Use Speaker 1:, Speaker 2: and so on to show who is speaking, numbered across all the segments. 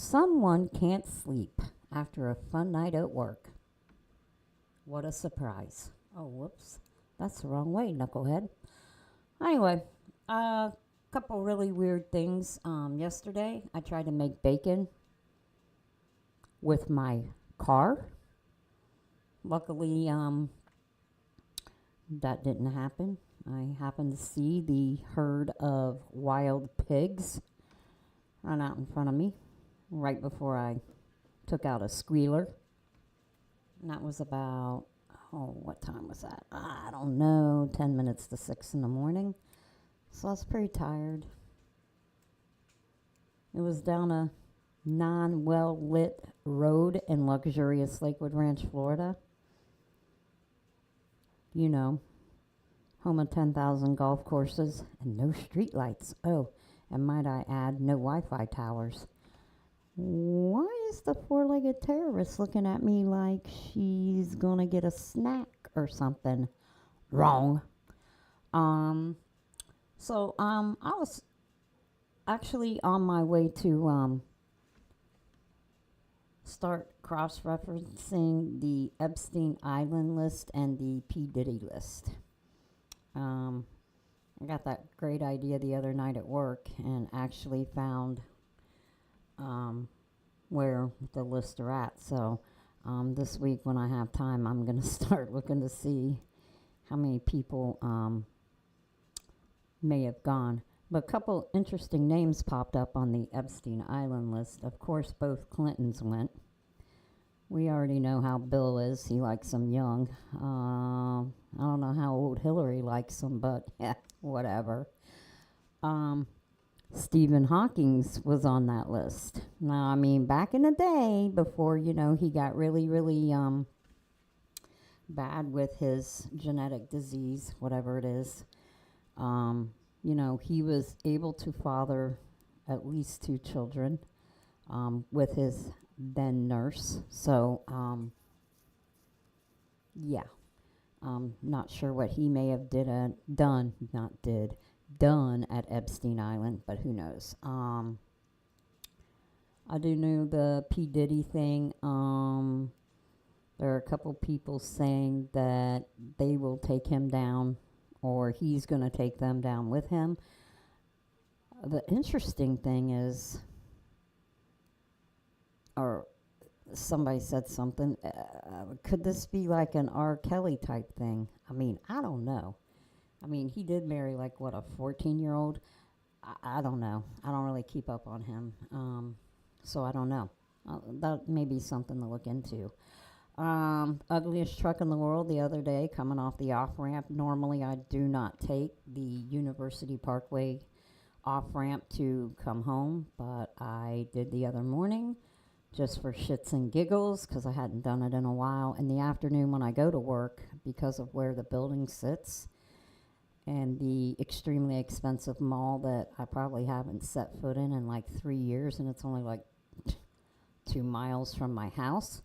Speaker 1: Someone can't sleep after a fun night at work. What a surprise. Oh, whoops. That's the wrong way, knucklehead. Anyway, a couple really weird things. Yesterday, I tried to make bacon with my car. Luckily, that didn't happen. I happened to see the herd of wild pigs run out in front of me right before I took out a squealer. And that was about, oh, what time was that? I don't know, 10 minutes to 6 in the morning. So I was pretty tired. It was down a non well lit road in luxurious Lakewood Ranch, Florida. You know, home of 10,000 golf courses and no streetlights. Oh, and might I add, no Wi Fi towers. Why is the four-legged terrorist looking at me like she's gonna get a snack or something? Wrong. Um, I was actually on my way to start cross-referencing the Epstein Island list and the P. Diddy list. Um, I got that great idea the other night at work and actually found um, where the lists are at. So this week, when I have time, I'm going to start looking to see how many people may have gone. But a couple interesting names popped up on the Epstein Island list. Of course, both Clintons went. We already know how Bill is. He likes them young. I don't know how old Hillary likes them, but yeah, whatever. Um, Stephen Hawking's was on that list. Now, I mean, back in the day, before, he got really, really bad with his genetic disease, whatever it is, he was able to father at least two children with his then nurse. So, yeah. Not sure what he may have done at Epstein Island, but who knows. I do know the P. Diddy thing. There are a couple people saying that they will take him down or he's going to take them down with him. The interesting thing is, or somebody said something, could this be like an R. Kelly type thing? I mean, I don't know. I mean, he did marry like, what, a 14-year-old? I don't know. I don't really keep up on him. So I don't know. That may be something to look into. Ugliest truck in the world the other day coming off the off ramp. Normally, I do not take the University Parkway off ramp to come home, but I did the other morning just for shits and giggles because I hadn't done it in a while. In the afternoon when I go to work, because of where the building sits and the extremely expensive mall that I probably haven't set foot in like 3 years, and it's only like 2 miles from my house.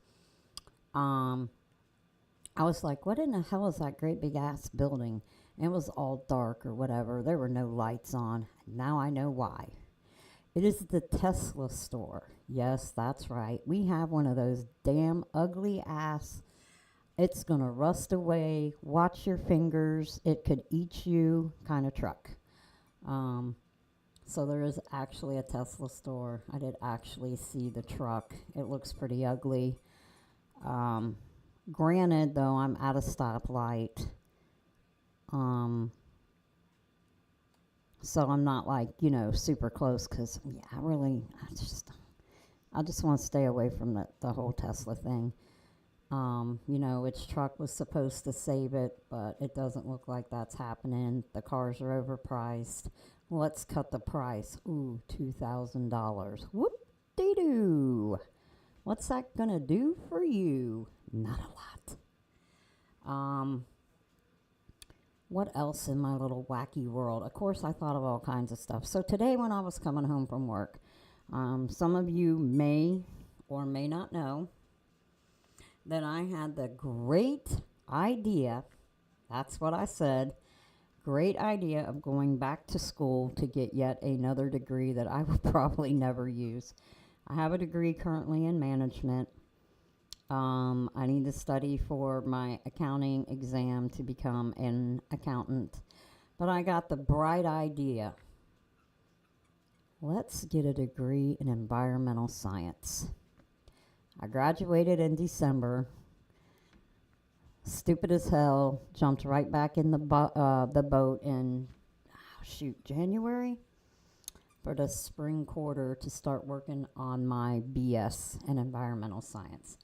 Speaker 1: I was like, what in the hell is that great big ass building? And it was all dark or whatever. There were no lights on. Now I know why. It is the Tesla store. Yes, that's right. We have one of those damn ugly ass, it's going to rust away, watch your fingers, it could eat you kind of truck. So there is actually a Tesla store. I did actually see the truck. It looks pretty ugly. Granted, though, I'm at a stoplight. So I'm not like, super close because, yeah, I just want to stay away from the whole Tesla thing. Its truck was supposed to save it, but it doesn't look like that's happening. The cars are overpriced. Let's cut the price. Ooh, $2,000. Whoop-de-doo. What's that gonna do for you? Not a lot. What else in my little wacky world? Of course, I thought of all kinds of stuff. So today when I was coming home from work, some of you may or may not know that I had the great idea, that's what I said, great idea of going back to school to get yet another degree that I would probably never use. I have a degree currently in management. I need to study for my accounting exam to become an accountant. But I got the bright idea. Let's get a degree in environmental science. I graduated in December. Stupid as hell. Jumped right back in the boat in, January for the spring quarter to start working on my BS in environmental science.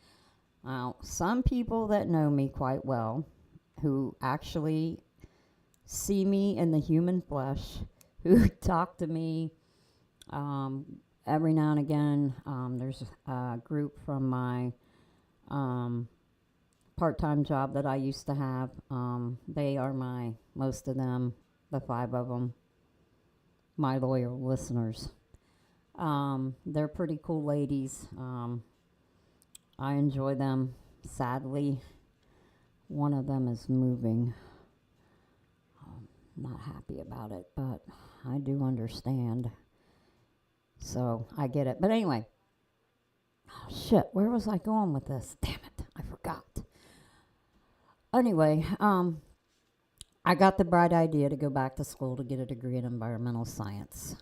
Speaker 1: Now, some people that know me quite well, who actually see me in the human flesh, who talk to me um, every now and again. There's a group from my um, part-time job that I used to have. They are most of them, the 5 of them, my loyal listeners. They're pretty cool ladies. I enjoy them. Sadly, one of them is moving. Not happy about it, but I do understand. So I get it. But anyway, shit, where was I going with this? Damn it, I forgot. Anyway, I got the bright idea to go back to school to get a degree in environmental science.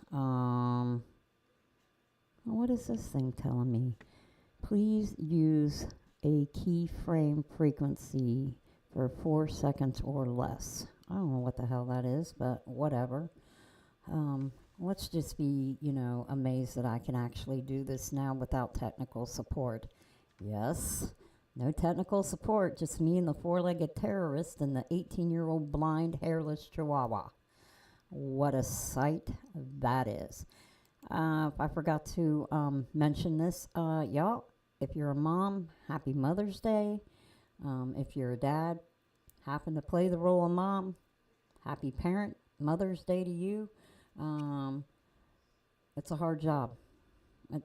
Speaker 1: What is this thing telling me? Please use a keyframe frequency for 4 seconds or less. I don't know what the hell that is, but whatever. Let's just be, amazed that I can actually do this now without technical support. Yes, no technical support, just me and the 4-legged terrorist and the 18-year-old blind hairless chihuahua. What a sight that is. I forgot to mention this, y'all. If you're a mom, happy Mother's Day. If you're a dad, happen to play the role of mom, happy parent, Mother's Day to you. It's a hard job.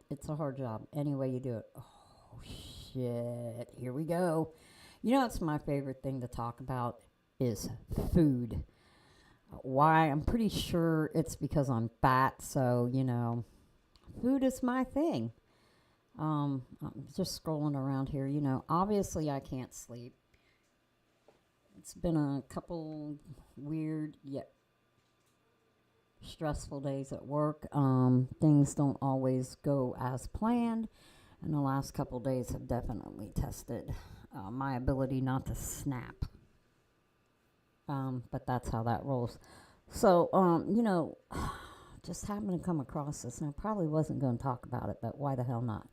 Speaker 1: It's a hard job. Any way you do it. Oh, shit. Here we go. It's my favorite thing to talk about is food. Why? I'm pretty sure it's because I'm fat, so, food is my thing. I'm just scrolling around here. Obviously I can't sleep. It's been a couple weird yet stressful days at work. Things don't always go as planned, and the last couple days have definitely tested my ability not to snap. But that's how that rolls. So, just happened to come across this, and I probably wasn't going to talk about it, but why the hell not?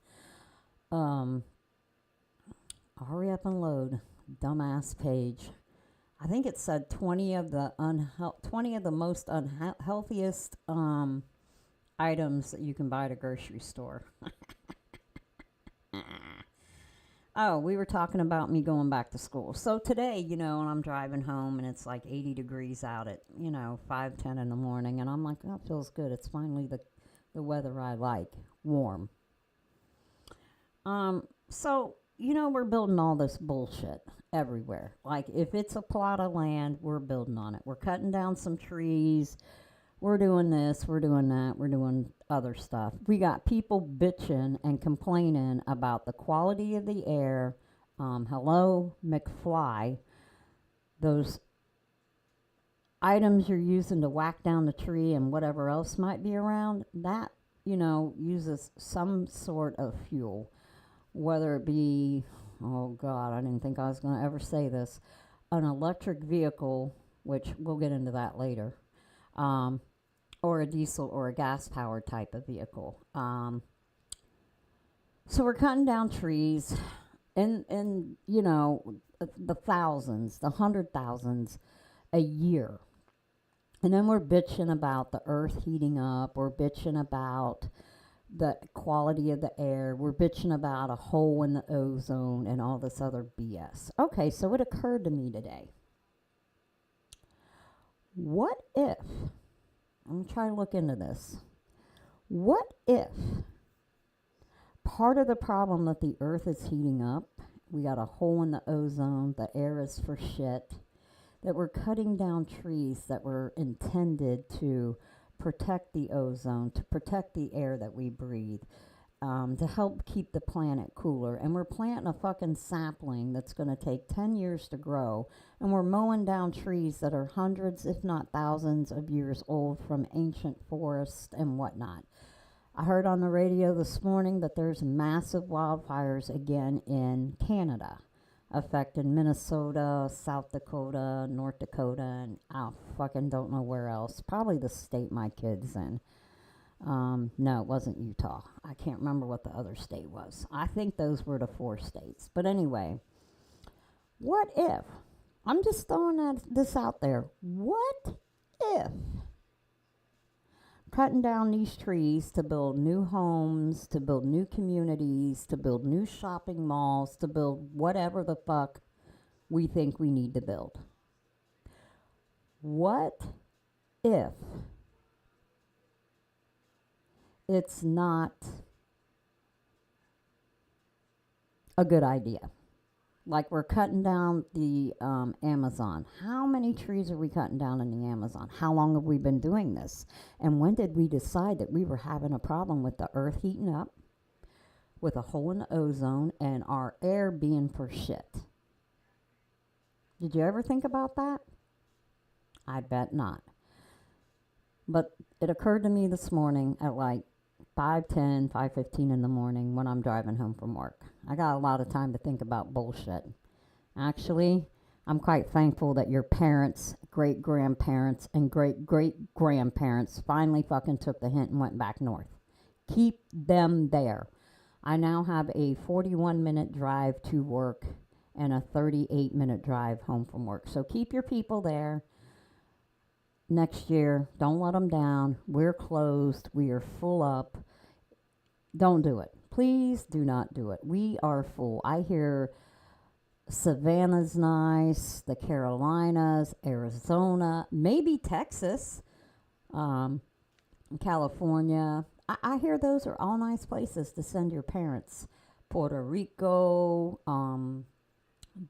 Speaker 1: Hurry up and load, dumbass page. I think it said 20 of the most unhealthiest items that you can buy at a grocery store. Oh, we were talking about me going back to school. So today, and I'm driving home and it's like 80 degrees out at, 5:10 in the morning. And I'm like, that feels good. It's finally the weather I like, warm. So, we're building all this bullshit everywhere. Like, if it's a plot of land, we're building on it. We're cutting down some trees. We're doing this, we're doing that, we're doing other stuff. We got people bitching and complaining about the quality of the air. Hello, McFly. Those items you're using to whack down the tree and whatever else might be around, that, uses some sort of fuel. Whether it be, oh God, I didn't think I was going to ever say this, an electric vehicle, which we'll get into that later. Or a diesel or a gas-powered type of vehicle. So we're cutting down trees and the thousands, the 100,000s a year. And then we're bitching about the earth heating up. We're bitching about the quality of the air. We're bitching about a hole in the ozone and all this other BS. Okay, so it occurred to me today. What if... I'm going to try to look into this. What if part of the problem that the earth is heating up, we got a hole in the ozone, the air is for shit, that we're cutting down trees that were intended to protect the ozone, to protect the air that we breathe, to help keep the planet cooler. And we're planting a fucking sapling that's going to take 10 years to grow. And we're mowing down trees that are hundreds, if not thousands, of years old from ancient forests and whatnot. I heard on the radio this morning that there's massive wildfires again in Canada, affecting Minnesota, South Dakota, North Dakota, and I fucking don't know where else. Probably the state my kid's in. No, it wasn't Utah. I can't remember what the other state was. I think those were the four states. But anyway, what if? I'm just throwing this out there. What if cutting down these trees to build new homes, to build new communities, to build new shopping malls, to build whatever the fuck we think we need to build? What if it's not a good idea? Like we're cutting down the Amazon. How many trees are we cutting down in the Amazon? How long have we been doing this? And when did we decide that we were having a problem with the earth heating up, with a hole in the ozone, and our air being for shit? Did you ever think about that? I bet not. But it occurred to me this morning at like 5:10, 5:15 in the morning when I'm driving home from work. I got a lot of time to think about bullshit. Actually, I'm quite thankful that your parents, great-grandparents, and great-great-grandparents finally fucking took the hint and went back north. Keep them there. I now have a 41-minute drive to work and a 38-minute drive home from work. So keep your people there. Next year, don't let them down. We're closed. We are full up. Don't do it. Please do not do it. We are full. I hear Savannah's nice, the Carolinas, Arizona, maybe Texas, California. I hear those are all nice places to send your parents. Puerto Rico,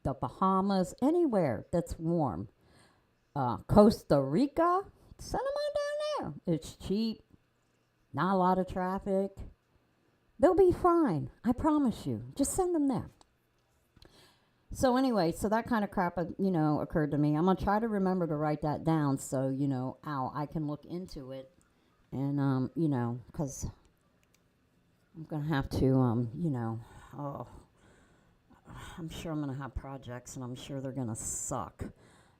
Speaker 1: the Bahamas, anywhere that's warm. Costa Rica, send them on down there. It's cheap, not a lot of traffic. They'll be fine. I promise you. Just send them there. So anyway, so that kind of crap, occurred to me. I'm going to try to remember to write that down so, I can look into it. And, because I'm going to have to, I'm sure I'm going to have projects and I'm sure they're going to suck.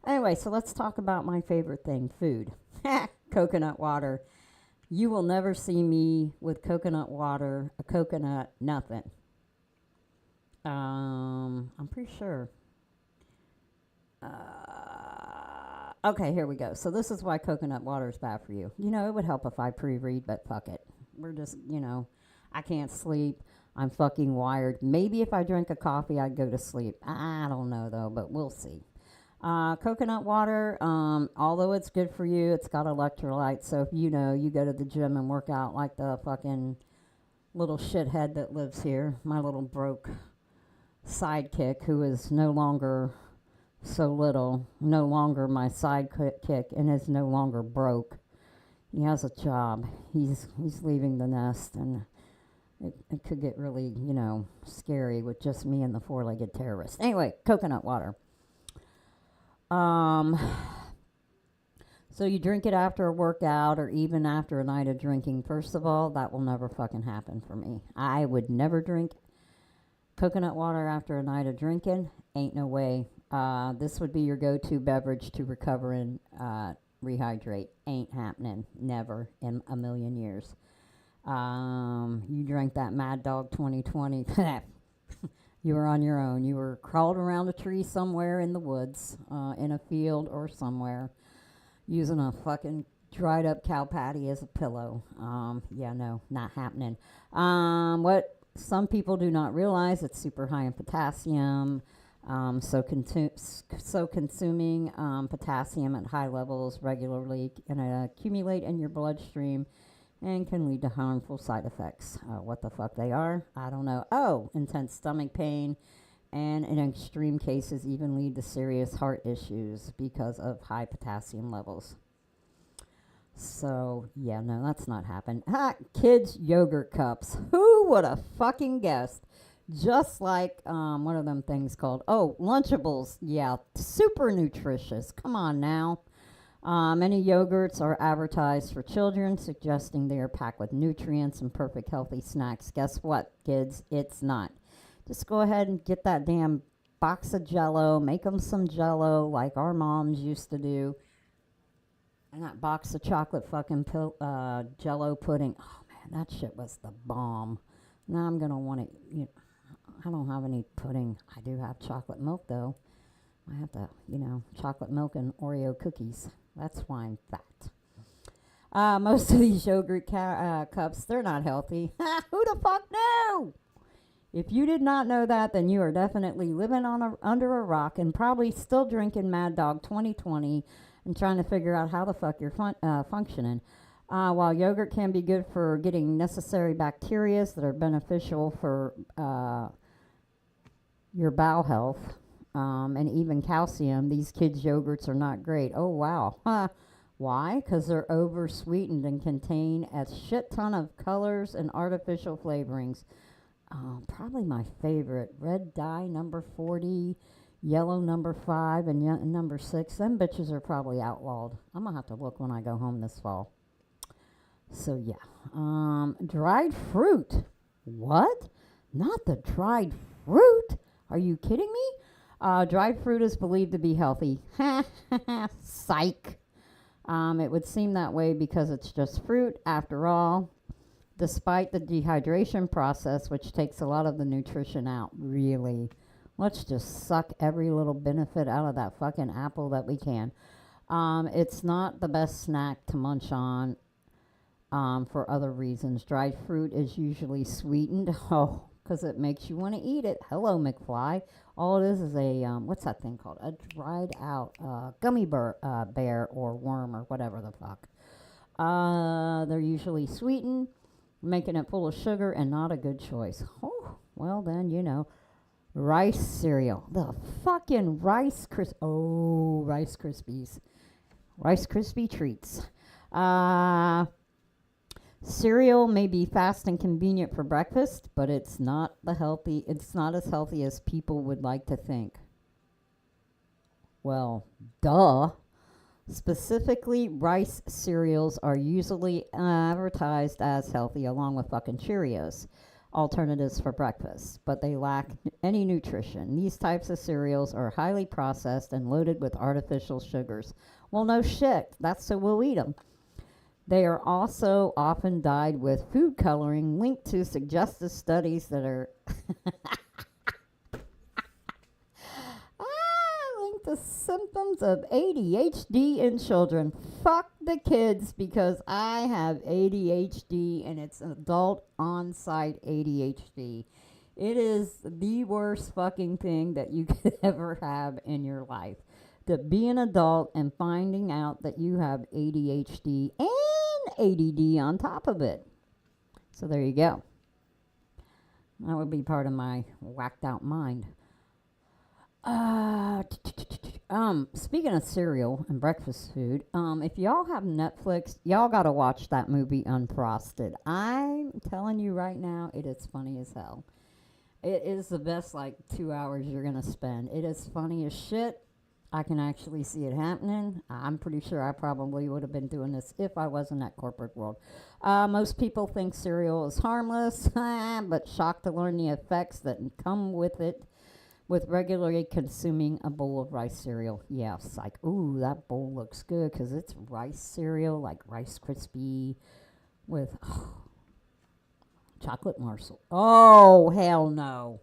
Speaker 1: Anyway, so let's talk about my favorite thing, food. Coconut water. You will never see me with coconut water, a coconut, nothing. I'm pretty sure. Okay, here we go. So this is why coconut water is bad for you. It would help if I pre-read, but fuck it. We're just, I can't sleep. I'm fucking wired. Maybe if I drank a coffee, I'd go to sleep. I don't know, though, but we'll see. Coconut water, although it's good for you, it's got electrolytes. So if you go to the gym and work out like the fucking little shithead that lives here, my little broke sidekick who is no longer so little, no longer my sidekick, and is no longer broke. He has a job. He's leaving the nest, and it could get really, scary with just me and the four-legged terrorist. Anyway, coconut water. So you drink it after a workout or even after a night of drinking. First of all, that will never fucking happen for me. I would never drink coconut water after a night of drinking. Ain't no way. This would be your go-to beverage to recover and rehydrate. Ain't happening. Never in a million years. You drank that Mad Dog 2020. You were on your own. You were crawled around a tree somewhere in the woods, in a field or somewhere, using a fucking dried up cow patty as a pillow. Yeah, no, not happening. What some people do not realize, it's super high in potassium. So consuming potassium at high levels regularly can accumulate in your bloodstream and can lead to harmful side effects. What the fuck they are, I don't know. Oh, intense stomach pain, and in extreme cases even lead to serious heart issues because of high potassium levels. So, yeah, no, that's not happened. Ha, kids' yogurt cups. Who would have fucking guessed? Just like, what are them things called? Oh, Lunchables. Yeah, super nutritious. Come on now. Many yogurts are advertised for children, suggesting they are packed with nutrients and perfect healthy snacks. Guess what, kids? It's not. Just go ahead and get that damn box of jello, make them some jello like our moms used to do, and that box of chocolate fucking jello pudding. Oh man, that shit was the bomb. Now I'm gonna want to, I don't have any pudding. I do have chocolate milk though. I have to, chocolate milk and Oreo cookies. That's why I'm fat. Most of these yogurt cups, they're not healthy. Who the fuck knew? If you did not know that, then you are definitely living under a rock and probably still drinking Mad Dog 2020 and trying to figure out how the fuck you're functioning. While yogurt can be good for getting necessary bacteria that are beneficial for your bowel health, and even calcium, these kids' yogurts are not great. Oh, wow. Huh. Why? Because they're over sweetened and contain a shit ton of colors and artificial flavorings. Probably my favorite, red dye number 40, yellow number 5, and number 6. Them bitches are probably outlawed. I'm going to have to look when I go home this fall. So, yeah. Dried fruit. What? Not the dried fruit? Are you kidding me? Dried fruit is believed to be healthy. Psych. It would seem that way because it's just fruit after all. Despite the dehydration process, which takes a lot of the nutrition out, really. Let's just suck every little benefit out of that fucking apple that we can. It's not the best snack to munch on for other reasons. Dried fruit is usually sweetened. Oh, because it makes you want to eat it. Hello, McFly. All it is a, what's that thing called? A dried out gummy bear or worm or whatever the fuck. They're usually sweetened, making it full of sugar and not a good choice. Oh, well then, rice cereal. The fucking Rice Krispies. Oh, Rice Krispies. Rice Krispie treats. Cereal may be fast and convenient for breakfast, but it's not as healthy as people would like to think. Well, duh. Specifically, rice cereals are usually advertised as healthy along with fucking Cheerios, alternatives for breakfast, but they lack any nutrition. These types of cereals are highly processed and loaded with artificial sugars. Well, no shit. That's so we'll eat them. They are also often dyed with food coloring linked to suggestive studies that are linked to symptoms of ADHD in children. Fuck the kids because I have ADHD and it's adult on-site ADHD. It is the worst fucking thing that you could ever have in your life. To be an adult and finding out that you have ADHD and ADD on top of it. So there you go. That would be part of my whacked out mind. Speaking of cereal and breakfast food, if y'all have Netflix, y'all gotta watch that movie Unfrosted. I'm telling you right now, it is funny as hell. It is the best 2 hours you're gonna spend. It is funny as shit. I can actually see it happening. I'm pretty sure I probably would have been doing this if I was in that corporate world. Most people think cereal is harmless, but shocked to learn the effects that come with it with regularly consuming a bowl of rice cereal. Yeah, it's like, ooh, that bowl looks good because it's rice cereal, like Rice Krispie with chocolate morsel. Oh, hell no.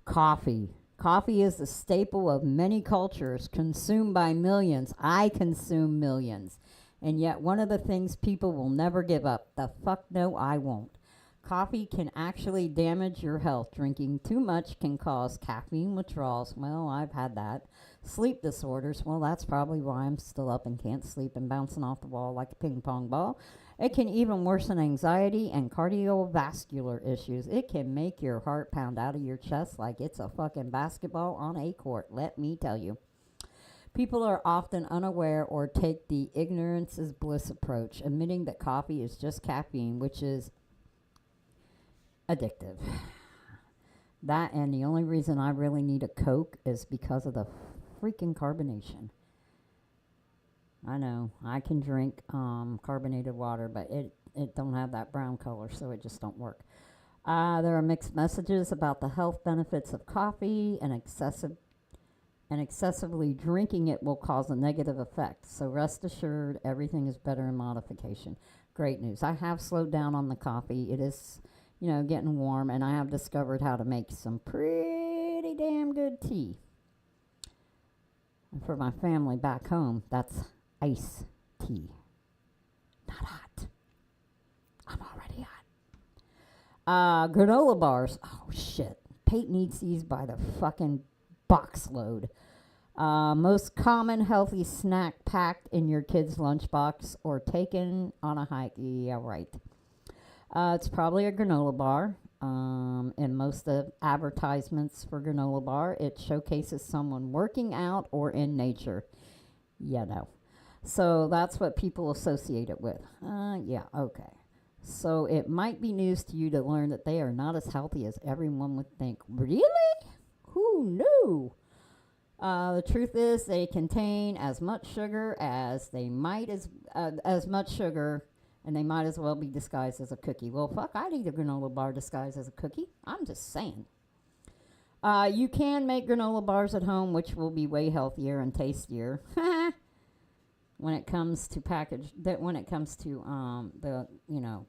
Speaker 1: Coffee. Coffee is a staple of many cultures, consumed by millions. I consume millions. And yet one of the things people will never give up. The fuck no, I won't. Coffee can actually damage your health. Drinking too much can cause caffeine withdrawals. Well, I've had that. Sleep disorders. Well, that's probably why I'm still up and can't sleep and bouncing off the wall like a ping pong ball. It can even worsen anxiety and cardiovascular issues. It can make your heart pound out of your chest like it's a fucking basketball on a court, let me tell you. People are often unaware or take the ignorance is bliss approach, admitting that coffee is just caffeine, which is addictive. That and the only reason I really need a Coke is because of the freaking carbonation. I know I can drink carbonated water, but it don't have that brown color, so it just don't work. There are mixed messages about the health benefits of coffee, and excessively drinking it will cause a negative effect. So rest assured, everything is better in modification. Great news. I have slowed down on the coffee. It is, getting warm, and I have discovered how to make some pretty damn good tea. And for my family back home, that's ice tea. Not hot. I'm already hot. Granola bars. Oh, shit. Peyton eats these by the fucking box load. Most common healthy snack packed in your kid's lunchbox or taken on a hike. Yeah, right. It's probably a granola bar. In most of advertisements for granola bar, it showcases someone working out or in nature. Yeah, no. So that's what people associate it with. Yeah, okay. So it might be news to you to learn that they are not as healthy as everyone would think. Really? Who knew? The truth is, they contain as much sugar as much sugar, and they might as well be disguised as a cookie. Well, fuck, I'd eat a granola bar disguised as a cookie. I'm just saying. You can make granola bars at home, which will be way healthier and tastier. When it comes to the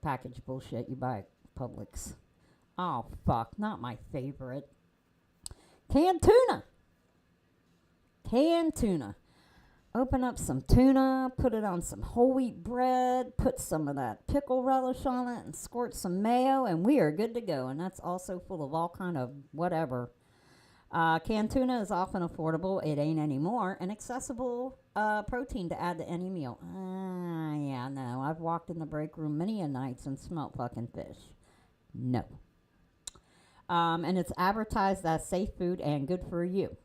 Speaker 1: packaged bullshit you buy at Publix. Oh fuck, not my favorite. Canned tuna. Canned tuna. Open up some tuna, put it on some whole wheat bread, put some of that pickle relish on it, and squirt some mayo, and we are good to go. And that's also full of all kind of whatever. Canned tuna is often affordable. It ain't anymore. An accessible protein to add to any meal. Yeah, no. I've walked in the break room many a nights and smelt fucking fish. No. And it's advertised as safe food and good for you.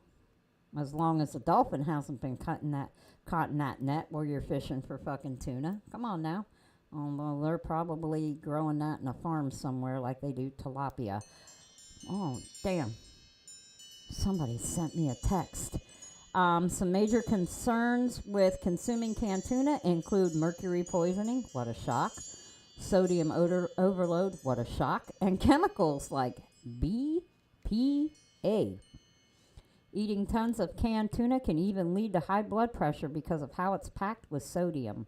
Speaker 1: As long as the dolphin hasn't been caught in that net where you're fishing for fucking tuna. Come on now. Well, they're probably growing that in a farm somewhere like they do tilapia. Oh, damn. Somebody sent me a text. Some major concerns with consuming canned tuna include mercury poisoning. What a shock. Sodium overload. What a shock. And chemicals like BPA. Eating tons of canned tuna can even lead to high blood pressure because of how it's packed with sodium.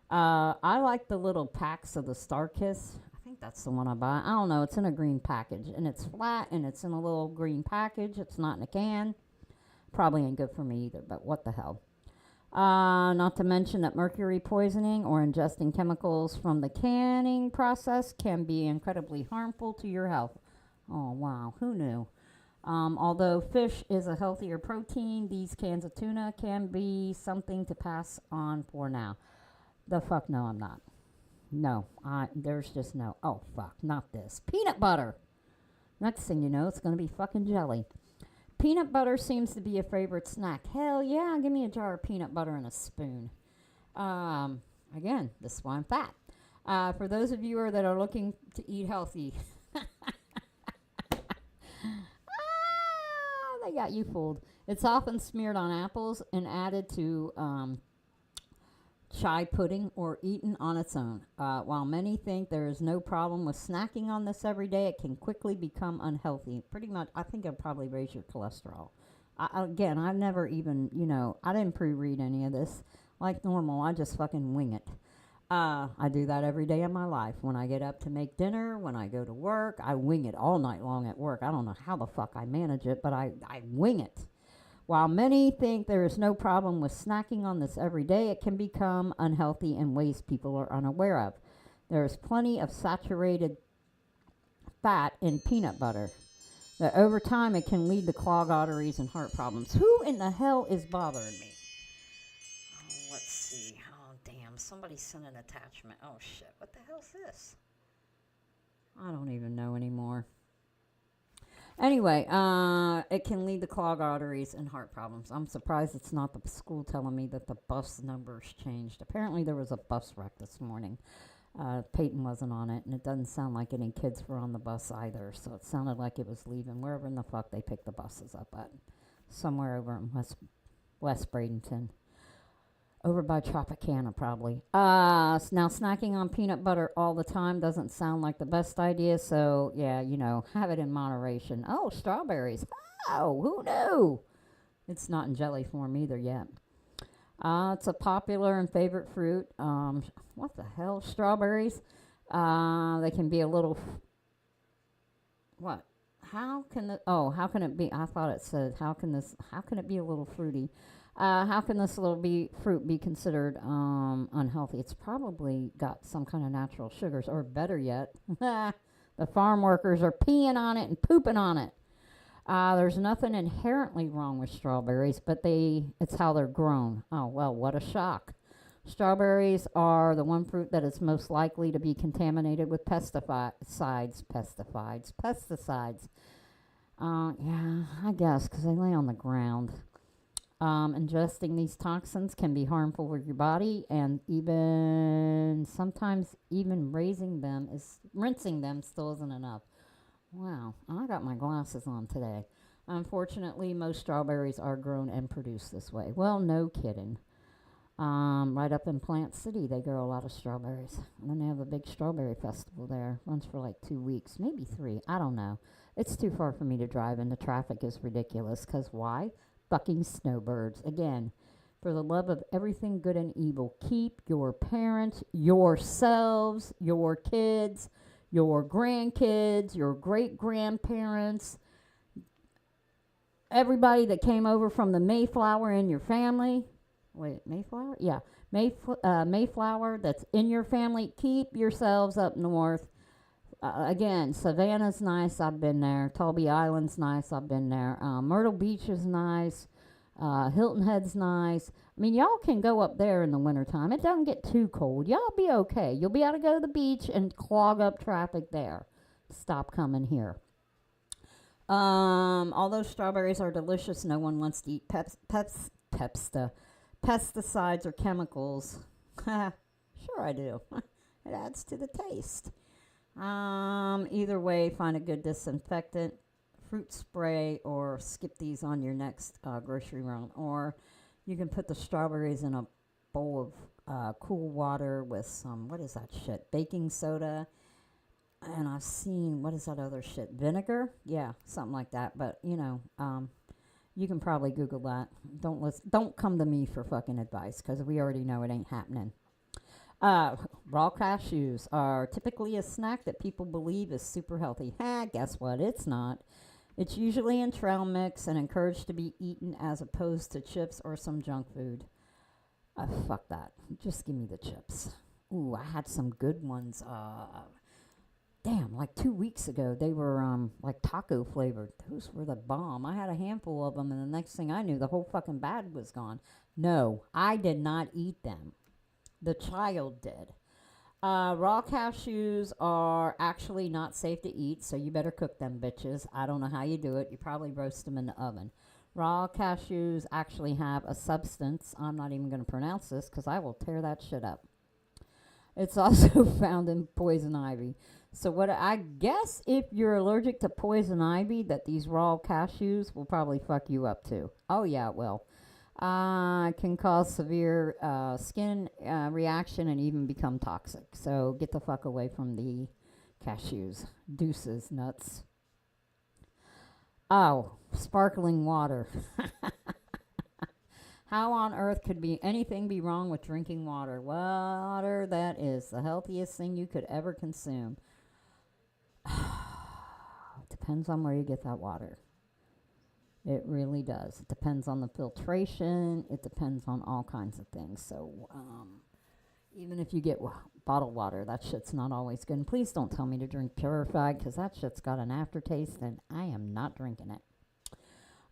Speaker 1: I like the little packs of the StarKist. I think that's the one I buy. I don't know. It's in a green package, and it's flat, and it's in a little green package. It's not in a can. Probably ain't good for me either, but what the hell. Not to mention that mercury poisoning or ingesting chemicals from the canning process can be incredibly harmful to your health. Oh, wow. Who knew? Although fish is a healthier protein, these cans of tuna can be something to pass on for now. The fuck no, I'm not. No, there's just no. Oh, fuck, not this. Peanut butter. Next thing you know, it's going to be fucking jelly. Peanut butter seems to be a favorite snack. Hell yeah, give me a jar of peanut butter and a spoon. Again, this is why I'm fat. For those of you that are looking to eat healthy, they got you fooled. It's often smeared on apples and added to chai pudding or eaten on its own. While many think there is no problem with snacking on this every day, it can quickly become unhealthy. Pretty much, I think it'll probably raise your cholesterol. Again, I've never even, I didn't pre-read any of this. Like normal, I just fucking wing it. I do that every day of my life. When I get up to make dinner, when I go to work, I wing it all night long at work. I don't know how the fuck I manage it, but I wing it. While many think there is no problem with snacking on this every day, it can become unhealthy in ways people are unaware of. There is plenty of saturated fat in peanut butter. That over time it can lead to clogged arteries and heart problems. Who in the hell is bothering me? Oh, let's see. Oh, damn. Somebody sent an attachment. Oh, shit. What the hell's this? I don't even know anymore. Anyway, it can lead to clogged arteries and heart problems. I'm surprised it's not the school telling me that the bus numbers changed. Apparently, there was a bus wreck this morning. Peyton wasn't on it, and it doesn't sound like any kids were on the bus either. So it sounded like it was leaving wherever in the fuck they picked the buses up at, somewhere over in West Bradenton. Over by Tropicana, probably. Now, snacking on peanut butter all the time doesn't sound like the best idea, so yeah, have it in moderation. Oh, strawberries. Oh, who knew? It's not in jelly form either yet. It's a popular and favorite fruit. What the hell? Strawberries. They can be a little. What? How can it be? I thought it said, how can it be a little fruity? How can this fruit be considered unhealthy? It's probably got some kind of natural sugars, or better yet, the farm workers are peeing on it and pooping on it. There's nothing inherently wrong with strawberries, but it's how they're grown. Oh, well, what a shock. Strawberries are the one fruit that is most likely to be contaminated with pesticides. Yeah, I guess, because they lay on the ground. Ingesting these toxins can be harmful for your body, and sometimes even rinsing them still isn't enough. Wow, I got my glasses on today. Unfortunately, most strawberries are grown and produced this way. Well, no kidding. Right up in Plant City, they grow a lot of strawberries. And then they have a big strawberry festival there. Runs for like 2 weeks, maybe 3. I don't know. It's too far for me to drive, and the traffic is ridiculous. Because why? Fucking snowbirds. Again, for the love of everything good and evil, keep your parents, yourselves, your kids, your grandkids, your great grandparents, everybody that came over from the Mayflower in your family. Wait, Mayflower? Yeah. Mayflower that's in your family. Keep yourselves up north. Again, Savannah's nice. I've been there. Tolby Island's nice. I've been there. Myrtle Beach is nice. Hilton Head's nice. I mean, y'all can go up there in the wintertime. It doesn't get too cold. Y'all be okay. You'll be able to go to the beach and clog up traffic there. Stop coming here. Although strawberries are delicious, no one wants to eat pesticides or chemicals. Sure I do. It adds to the taste. Either way, find a good disinfectant, fruit spray, or skip these on your next grocery run. Or you can put the strawberries in a bowl of cool water with some, what is that shit? Baking soda. And I've seen, what is that other shit? Vinegar? Yeah, something like that. But, you can probably Google that. Don't come to me for fucking advice, because we already know it ain't happening. Raw cashews are typically a snack that people believe is super healthy. Guess what? It's not. It's usually in trail mix and encouraged to be eaten as opposed to chips or some junk food. Fuck that. Just give me the chips. Ooh, I had some good ones. Like 2 weeks ago, they were like taco flavored. Those were the bomb. I had a handful of them, and the next thing I knew, the whole fucking bag was gone. No, I did not eat them. The child did. Raw cashews are actually not safe to eat, so you better cook them bitches. I don't know how you do it. You probably roast them in the oven. Raw cashews actually have a substance. I'm not even going to pronounce this because I will tear that shit up. It's also found in poison ivy. So what I guess, if you're allergic to poison ivy, that these raw cashews will probably fuck you up too. Oh yeah, it will. Can cause severe skin reaction and even become toxic. So get the fuck away from the cashews. Deuces, nuts. Oh, sparkling water. How on earth could anything be wrong with drinking water? Water that is the healthiest thing you could ever consume. Depends on where you get that water. It really does. It depends on the filtration. It depends on all kinds of things. So even if you get bottled water, that shit's not always good. And please don't tell me to drink purified, because that shit's got an aftertaste, and I am not drinking it.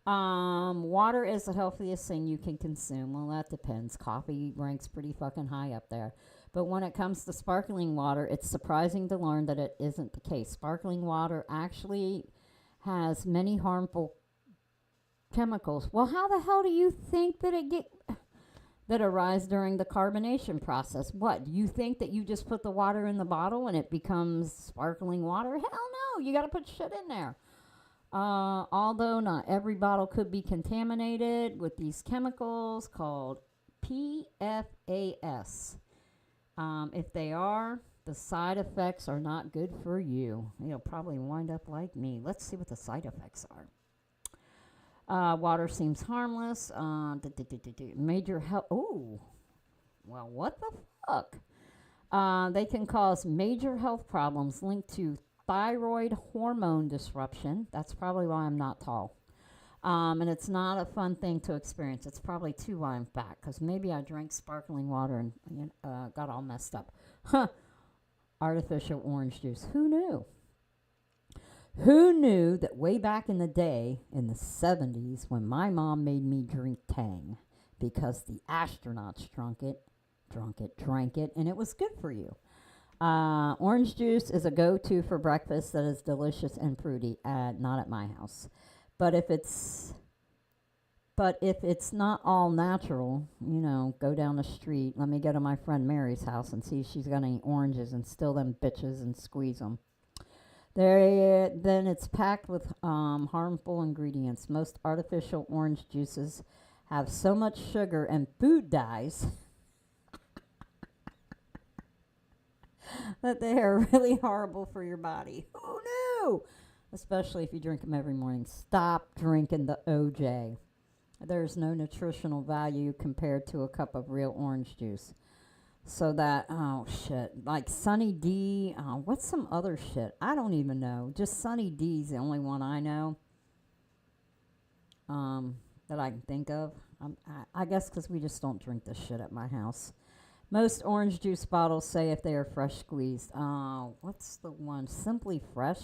Speaker 1: Water is the healthiest thing you can consume. Well, that depends. Coffee ranks pretty fucking high up there. But when it comes to sparkling water, it's surprising to learn that it isn't the case. Sparkling water actually has many harmful chemicals. Well, how the hell do you think that arise during the carbonation process? What, do you think that you just put the water in the bottle and it becomes sparkling water? Hell no, you got to put shit in there. Although not every bottle could be contaminated with these chemicals called PFAS. If they are, the side effects are not good for you. You'll probably wind up like me. Let's see what the side effects are. Water seems harmless. Major health. Oh, well, what the fuck? They can cause major health problems linked to thyroid hormone disruption. That's probably why I'm not tall. And it's not a fun thing to experience. It's probably too why I'm fat, because maybe I drank sparkling water and got all messed up. Huh. Artificial orange juice. Who knew? Who knew that way back in the day, in the 70s, when my mom made me drink Tang because the astronauts drank it, and it was good for you. Orange juice is a go-to for breakfast that is delicious and fruity. Not at my house, but if it's not all natural, go down the street. Let me go to my friend Mary's house and see if she's got any oranges and steal them bitches and squeeze them. Then it's packed with harmful ingredients. Most artificial orange juices have so much sugar and food dyes that they are really horrible for your body. Who knew? Especially if you drink them every morning. Stop drinking the OJ. There's no nutritional value compared to a cup of real orange juice. So that, oh shit, like Sunny D, what's some other shit? I don't even know. Just Sunny D's the only one I know that I can think of. I guess because we just don't drink this shit at my house. Most orange juice bottles say if they are fresh squeezed. What's the one? Simply Fresh?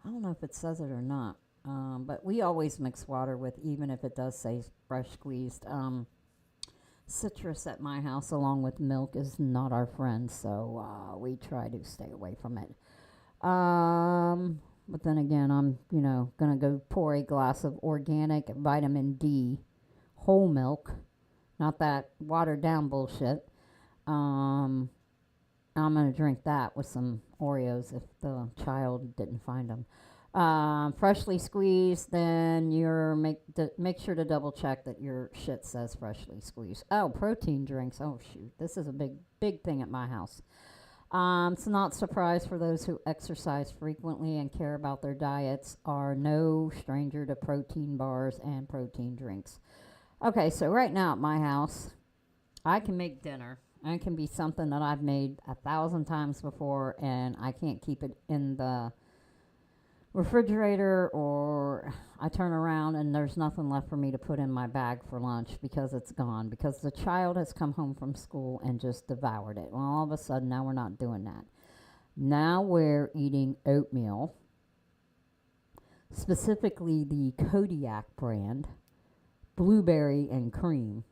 Speaker 1: I don't know if it says it or not. But we always mix water with, even if it does say fresh squeezed. Citrus at my house along with milk is not our friend, so we try to stay away from it. But then again, I'm, gonna go pour a glass of organic vitamin D whole milk, not that watered down bullshit. I'm gonna drink that with some Oreos if the child didn't find them. Freshly squeezed, then make sure to double check that your shit says freshly squeezed. Oh, protein drinks. Oh shoot, this is a big thing at my house. It's not surprise for those who exercise frequently and care about their diets are no stranger to protein bars and protein drinks. Okay, so right now at my house, I can make dinner. And it can be something that I've made 1,000 times before, and I can't keep it in the refrigerator, or I turn around and there's nothing left for me to put in my bag for lunch because it's gone, because the child has come home from school and just devoured it. Well, all of a sudden now we're not doing that. Now we're eating oatmeal, specifically the Kodiak brand, blueberry and cream,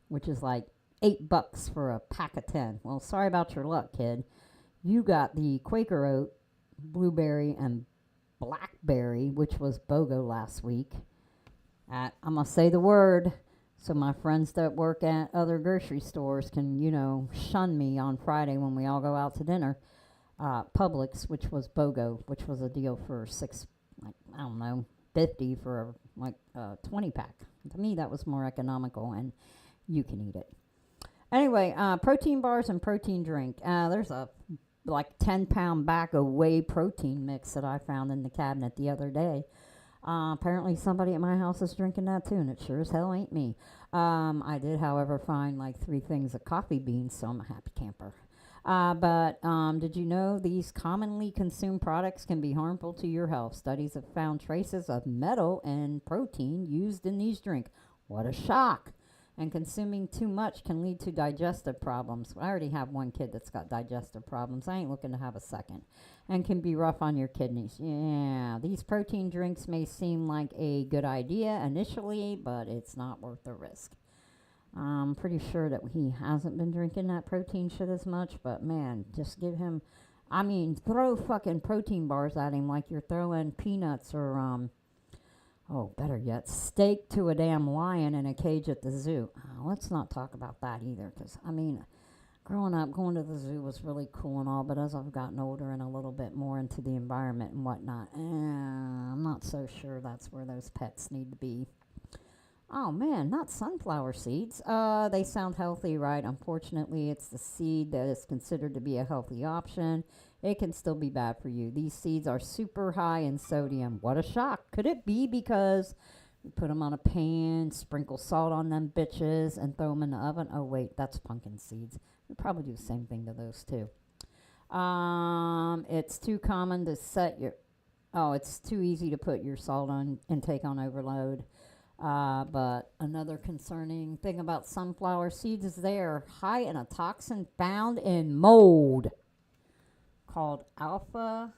Speaker 1: which is like $8 for a pack of 10. Well, sorry about your luck, kid. You got the Quaker Oat, blueberry, and blackberry, which was BOGO last week. I'm going to say the word so my friends that work at other grocery stores can, shun me on Friday when we all go out to dinner. Publix, which was BOGO, which was a deal for $50 for a 20 pack. To me, that was more economical, and you can eat it. Anyway, protein bars and protein drink. There's a 10-pound bag of whey protein mix that I found in the cabinet the other day. Apparently somebody at my house is drinking that too, and it sure as hell ain't me. I did, however, find 3 things of coffee beans, so I'm a happy camper. But did you know these commonly consumed products can be harmful to your health? Studies have found traces of metal and protein used in these drinks. What a shock. And consuming too much can lead to digestive problems. I already have one kid that's got digestive problems. I ain't looking to have a second. And can be rough on your kidneys. Yeah, these protein drinks may seem like a good idea initially, but it's not worth the risk. I'm pretty sure that he hasn't been drinking that protein shit as much, but man, just give him I mean, throw fucking protein bars at him like you're throwing peanuts or, oh, better yet, steak to a damn lion in a cage at the zoo. Let's not talk about that either, because, I mean, growing up, going to the zoo was really cool and all, but as I've gotten older and a little bit more into the environment and whatnot, I'm not so sure that's where those pets need to be. Oh man, not sunflower seeds. They sound healthy, right? Unfortunately, it's the seed that is considered to be a healthy option. It can still be bad for you. These seeds are super high in sodium. What a shock. Could it be because we put them on a pan, sprinkle salt on them bitches, and throw them in the oven? Oh, wait, that's pumpkin seeds. We probably do the same thing to those too. It's too common to set your. Oh, it's too easy to put your salt on intake on overload. But another concerning thing about sunflower seeds is they are high in a toxin found in mold called alpha.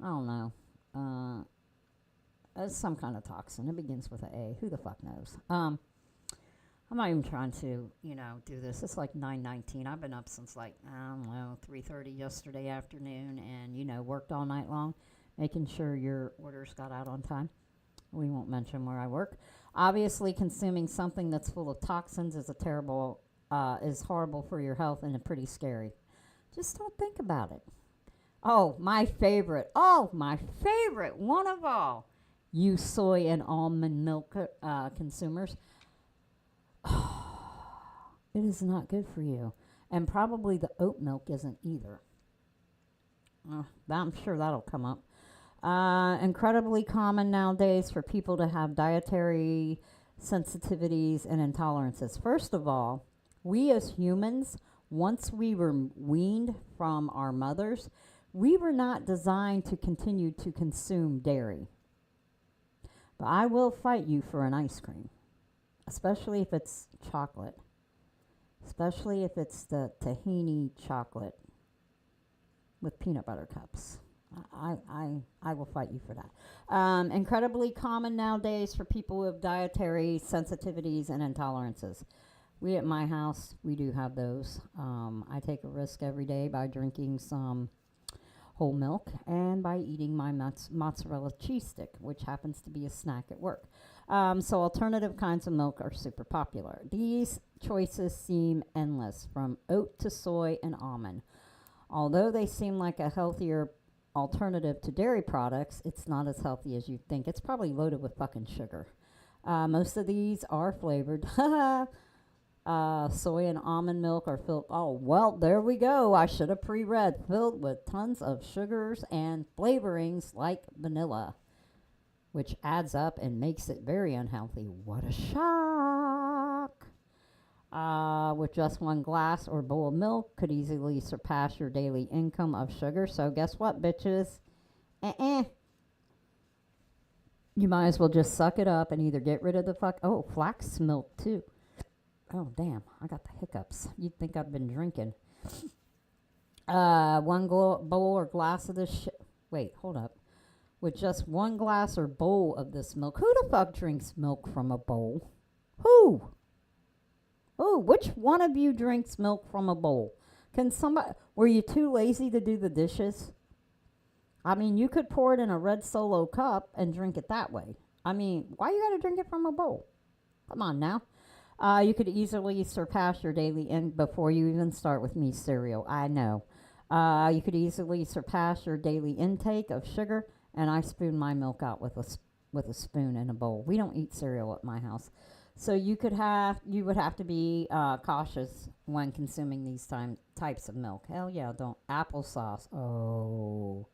Speaker 1: I don't know. It's some kind of toxin. It begins with an A. Who the fuck knows? I'm not even trying to, do this. It's like 9:19. I've been up since like, I don't know, 3:30 yesterday afternoon and, worked all night long, making sure your orders got out on time. We won't mention where I work. Obviously, consuming something that's full of toxins is horrible for your health and pretty scary. Just don't think about it. Oh, my favorite. Oh, my favorite one of all. You soy and almond milk consumers. It is not good for you. And probably the oat milk isn't either. I'm sure that'll come up. Incredibly common nowadays for people to have dietary sensitivities and intolerances. First of all, we as humans, once we were weaned from our mothers, we were not designed to continue to consume dairy. But I will fight you for an ice cream, especially if it's chocolate, especially if it's the tahini chocolate with peanut butter cups. I will fight you for that. Incredibly common nowadays for people with dietary sensitivities and intolerances. We at my house, we do have those. I take a risk every day by drinking some whole milk and by eating my mozzarella cheese stick, which happens to be a snack at work. So alternative kinds of milk are super popular. These choices seem endless, from oat to soy and almond. Although they seem like a healthier alternative to dairy products, it's not as healthy as you think. It's probably loaded with fucking sugar. Most of these are flavored. Soy and almond milk are filled. Oh, well, there we go. I should have pre-read. Filled with tons of sugars and flavorings like vanilla, which adds up and makes it very unhealthy. What a shock. With just one glass or bowl of milk could easily surpass your daily income of sugar. So guess what, bitches? You might as well just suck it up and either get rid of the flax milk too. Oh, damn, I got the hiccups. You'd think I've been drinking. One bowl or glass of this shit. Wait, hold up. With just one glass or bowl of this milk. Who the fuck drinks milk from a bowl? Who? Oh, which one of you drinks milk from a bowl? Were you too lazy to do the dishes? I mean, you could pour it in a red Solo cup and drink it that way. I mean, why you gotta drink it from a bowl? Come on now. You could easily surpass your daily before you even start with me cereal. I know. You could easily surpass your daily intake of sugar, and I spoon my milk out with a spoon in a bowl. We don't eat cereal at my house. So you would have to be cautious when consuming these types of milk. Hell yeah, don't. Applesauce. Oh,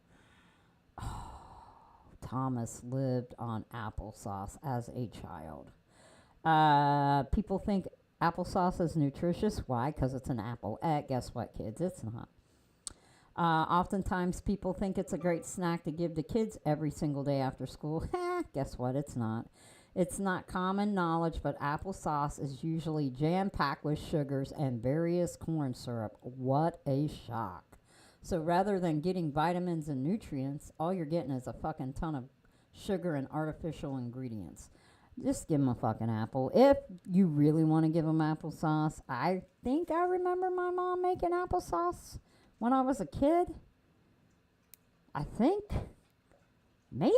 Speaker 1: Thomas lived on applesauce as a child. People think applesauce is nutritious. Why? Because it's an apple. Guess what, kids? It's not. Oftentimes people think it's a great snack to give to kids every single day after school. Guess what? It's not. It's not common knowledge, but applesauce is usually jam-packed with sugars and various corn syrup. What a shock. So rather than getting vitamins and nutrients, all you're getting is a fucking ton of sugar and artificial ingredients. Just give them a fucking apple. If you really want to give them applesauce, I think I remember my mom making applesauce when I was a kid. I think. Maybe?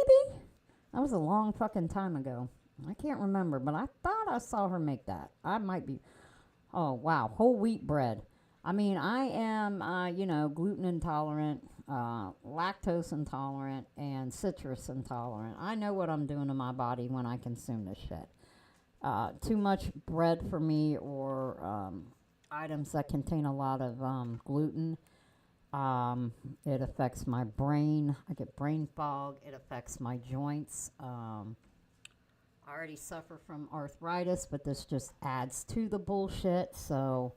Speaker 1: That was a long fucking time ago. I can't remember, but I thought I saw her make that. I might be. Oh, wow. Whole wheat bread. I mean, I am, gluten intolerant, lactose intolerant, and citrus intolerant. I know what I'm doing to my body when I consume this shit. Too much bread for me or items that contain a lot of gluten. It affects my brain. I get brain fog. It affects my joints. I already suffer from arthritis, but this just adds to the bullshit. So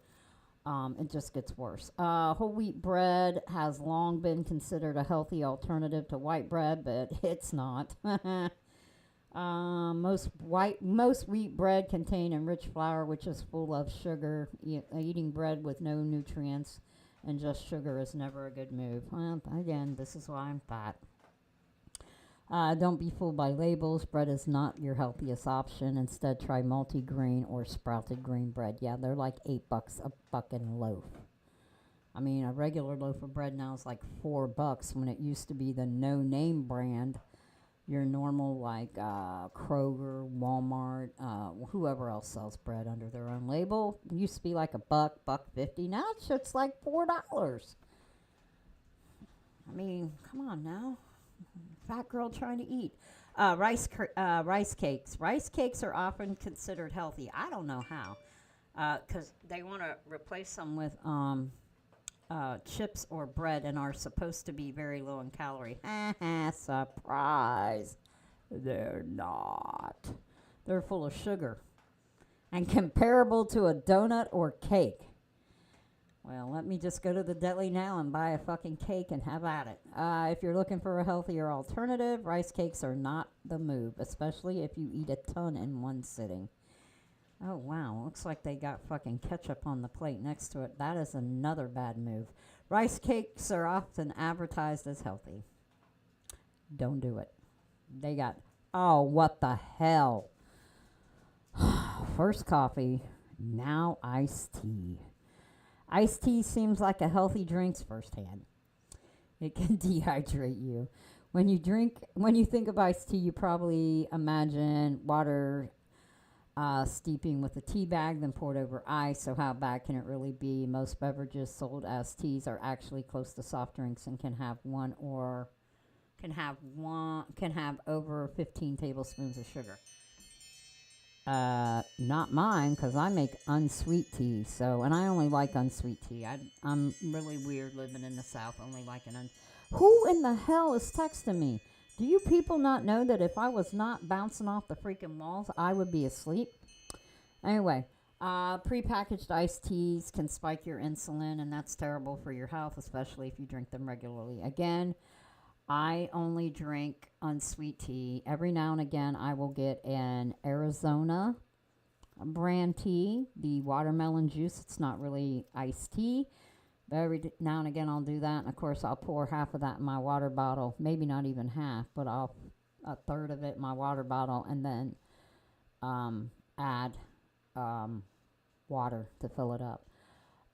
Speaker 1: it just gets worse. Whole wheat bread has long been considered a healthy alternative to white bread, but it's not. Most wheat bread contain enriched flour, which is full of sugar. Eating bread with no nutrients and just sugar is never a good move. Well, again, this is why I'm fat. Don't be fooled by labels. Bread is not your healthiest option. Instead, try multi-grain or sprouted grain bread. Yeah, they're like $8 a fucking loaf. I mean, a regular loaf of bread now is like $4 when it used to be the no-name brand. Your normal like Kroger, Walmart, whoever else sells bread under their own label. It used to be like $1.50. Now it's just like $4. I mean, come on now. Fat girl trying to eat. Rice cakes. Rice cakes are often considered healthy. I don't know how. Because they want to replace them with chips or bread and are supposed to be very low in calorie. Surprise. They're not. They're full of sugar and comparable to a donut or cake. Well, let me just go to the deli now and buy a fucking cake and have at it. If you're looking for a healthier alternative, rice cakes are not the move, especially if you eat a ton in one sitting. Oh, wow. Looks like they got fucking ketchup on the plate next to it. That is another bad move. Rice cakes are often advertised as healthy. Don't do it. They got, oh, what the hell? First coffee, now iced tea. Iced tea seems like a healthy drink firsthand. It can dehydrate you. When you think of iced tea, you probably imagine water steeping with a tea bag, then poured over ice. So how bad can it really be? Most beverages sold as teas are actually close to soft drinks and can have over 15 tablespoons of sugar. Not mine, because I make unsweet tea. So, and I only like unsweet tea. I'm really weird living in the South, only liking Who in the hell is texting me? Do you people not know that if I was not bouncing off the freaking walls, I would be asleep? Anyway, prepackaged iced teas can spike your insulin, and that's terrible for your health, especially if you drink them regularly. Again, I only drink unsweet tea. Every now and again, I will get an Arizona brand tea, the watermelon juice. It's not really iced tea. But every now and again, I'll do that. And, of course, I'll pour half of that in my water bottle. Maybe not even half, but a third of it in my water bottle. And then add water to fill it up.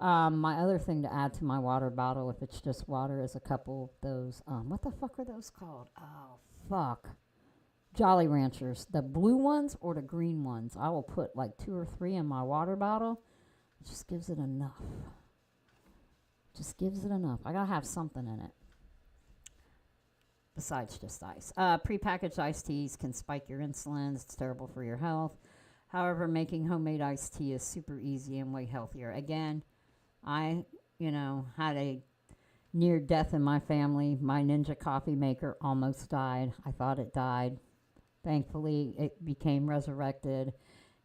Speaker 1: My other thing to add to my water bottle, if it's just water, is a couple of those, what the fuck are those called? Oh, fuck. Jolly Ranchers. The blue ones or the green ones. I will put like 2 or 3 in my water bottle. It just gives it enough. I gotta have something in it besides just ice. Prepackaged iced teas can spike your insulin. It's terrible for your health. However, making homemade iced tea is super easy and way healthier. Again, I, had a near death in my family. My Ninja coffee maker almost died. I thought it died. Thankfully, it became resurrected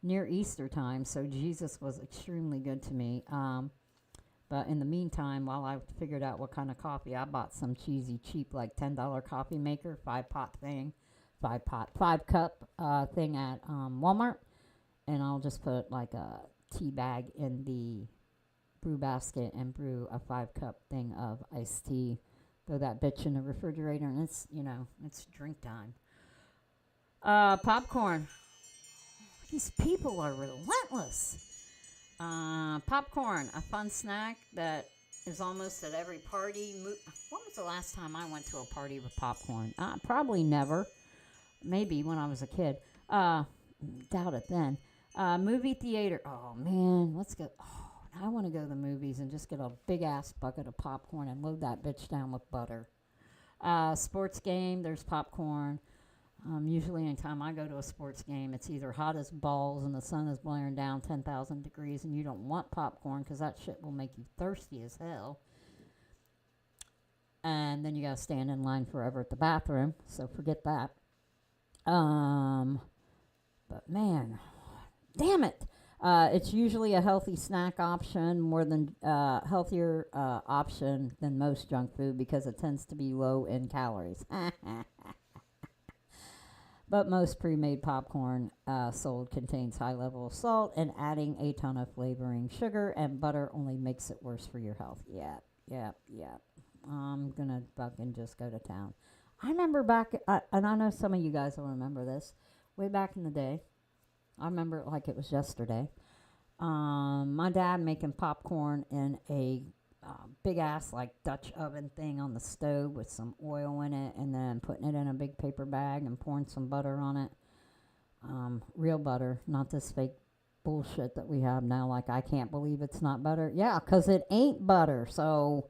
Speaker 1: near Easter time, so Jesus was extremely good to me. But in the meantime, while I figured out what kind of coffee, I bought some cheesy, cheap, like $10 coffee maker, 5-cup thing at Walmart. And I'll just put like a tea bag in the brew basket and brew a 5-cup thing of iced tea. Throw that bitch in the refrigerator, and it's drink time. Popcorn. These people are relentless. Popcorn, a fun snack that is almost at every party. When was the last time I went to a party with popcorn? Probably never. Maybe when I was a kid. Uh, Doubt it then. Movie theater. Oh man, let's go. Oh, I want to go to the movies and just get a big ass bucket of popcorn and load that bitch down with butter. Sports game. There's popcorn. Usually, anytime I go to a sports game, it's either hot as balls and the sun is blaring down 10,000 degrees, and you don't want popcorn because that shit will make you thirsty as hell. And then you gotta stand in line forever at the bathroom, so forget that. Um, but man, damn it. It's usually a healthy snack option, more than healthier option than most junk food because it tends to be low in calories. But most pre-made popcorn sold contains high level of salt, and adding a ton of flavoring, sugar, and butter only makes it worse for your health. Yeah, yeah, yeah. I'm gonna fucking just go to town. I remember back, and I know some of you guys will remember this. Way back in the day, I remember it like it was yesterday. My dad making popcorn in a big ass like Dutch oven thing on the stove with some oil in it, and then putting it in a big paper bag and pouring some butter on it. Real butter, not this fake bullshit that we have now. Like, I can't believe it's not butter. Yeah, 'cause it ain't butter. So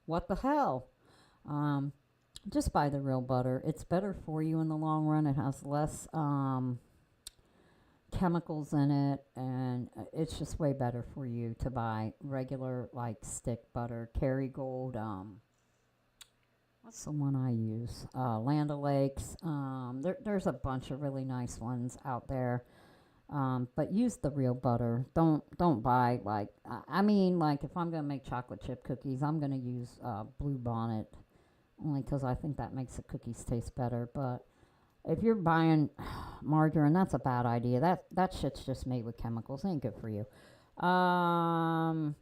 Speaker 1: what the hell? Um, just buy the real butter. It's better for you in the long run. It has less chemicals in it, and it's just way better for you to buy regular like stick butter. Kerrygold. What's the one I use? Land O'Lakes. There's a bunch of really nice ones out there. But use the real butter. Don't buy like I mean, like if I'm gonna make chocolate chip cookies, I'm gonna use Blue Bonnet only because I think that makes the cookies taste better. But if you're buying margarine, that's a bad idea. That shit's just made with chemicals. Ain't good for you. Um,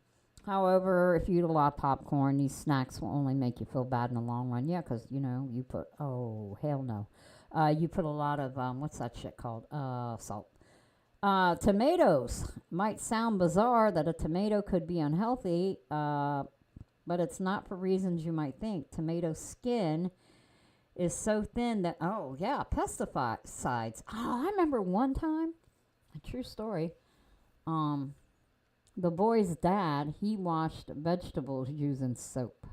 Speaker 1: However, if you eat a lot of popcorn, these snacks will only make you feel bad in the long run. Yeah, 'cause you know you put hell no, you put a lot of what's that shit called? Salt. Tomatoes might sound bizarre that a tomato could be unhealthy, but it's not for reasons you might think. Tomato skin is so thin that, oh yeah, pesticides. Oh, I remember one time, a true story. Um, the boy's dad, he washed vegetables using soap.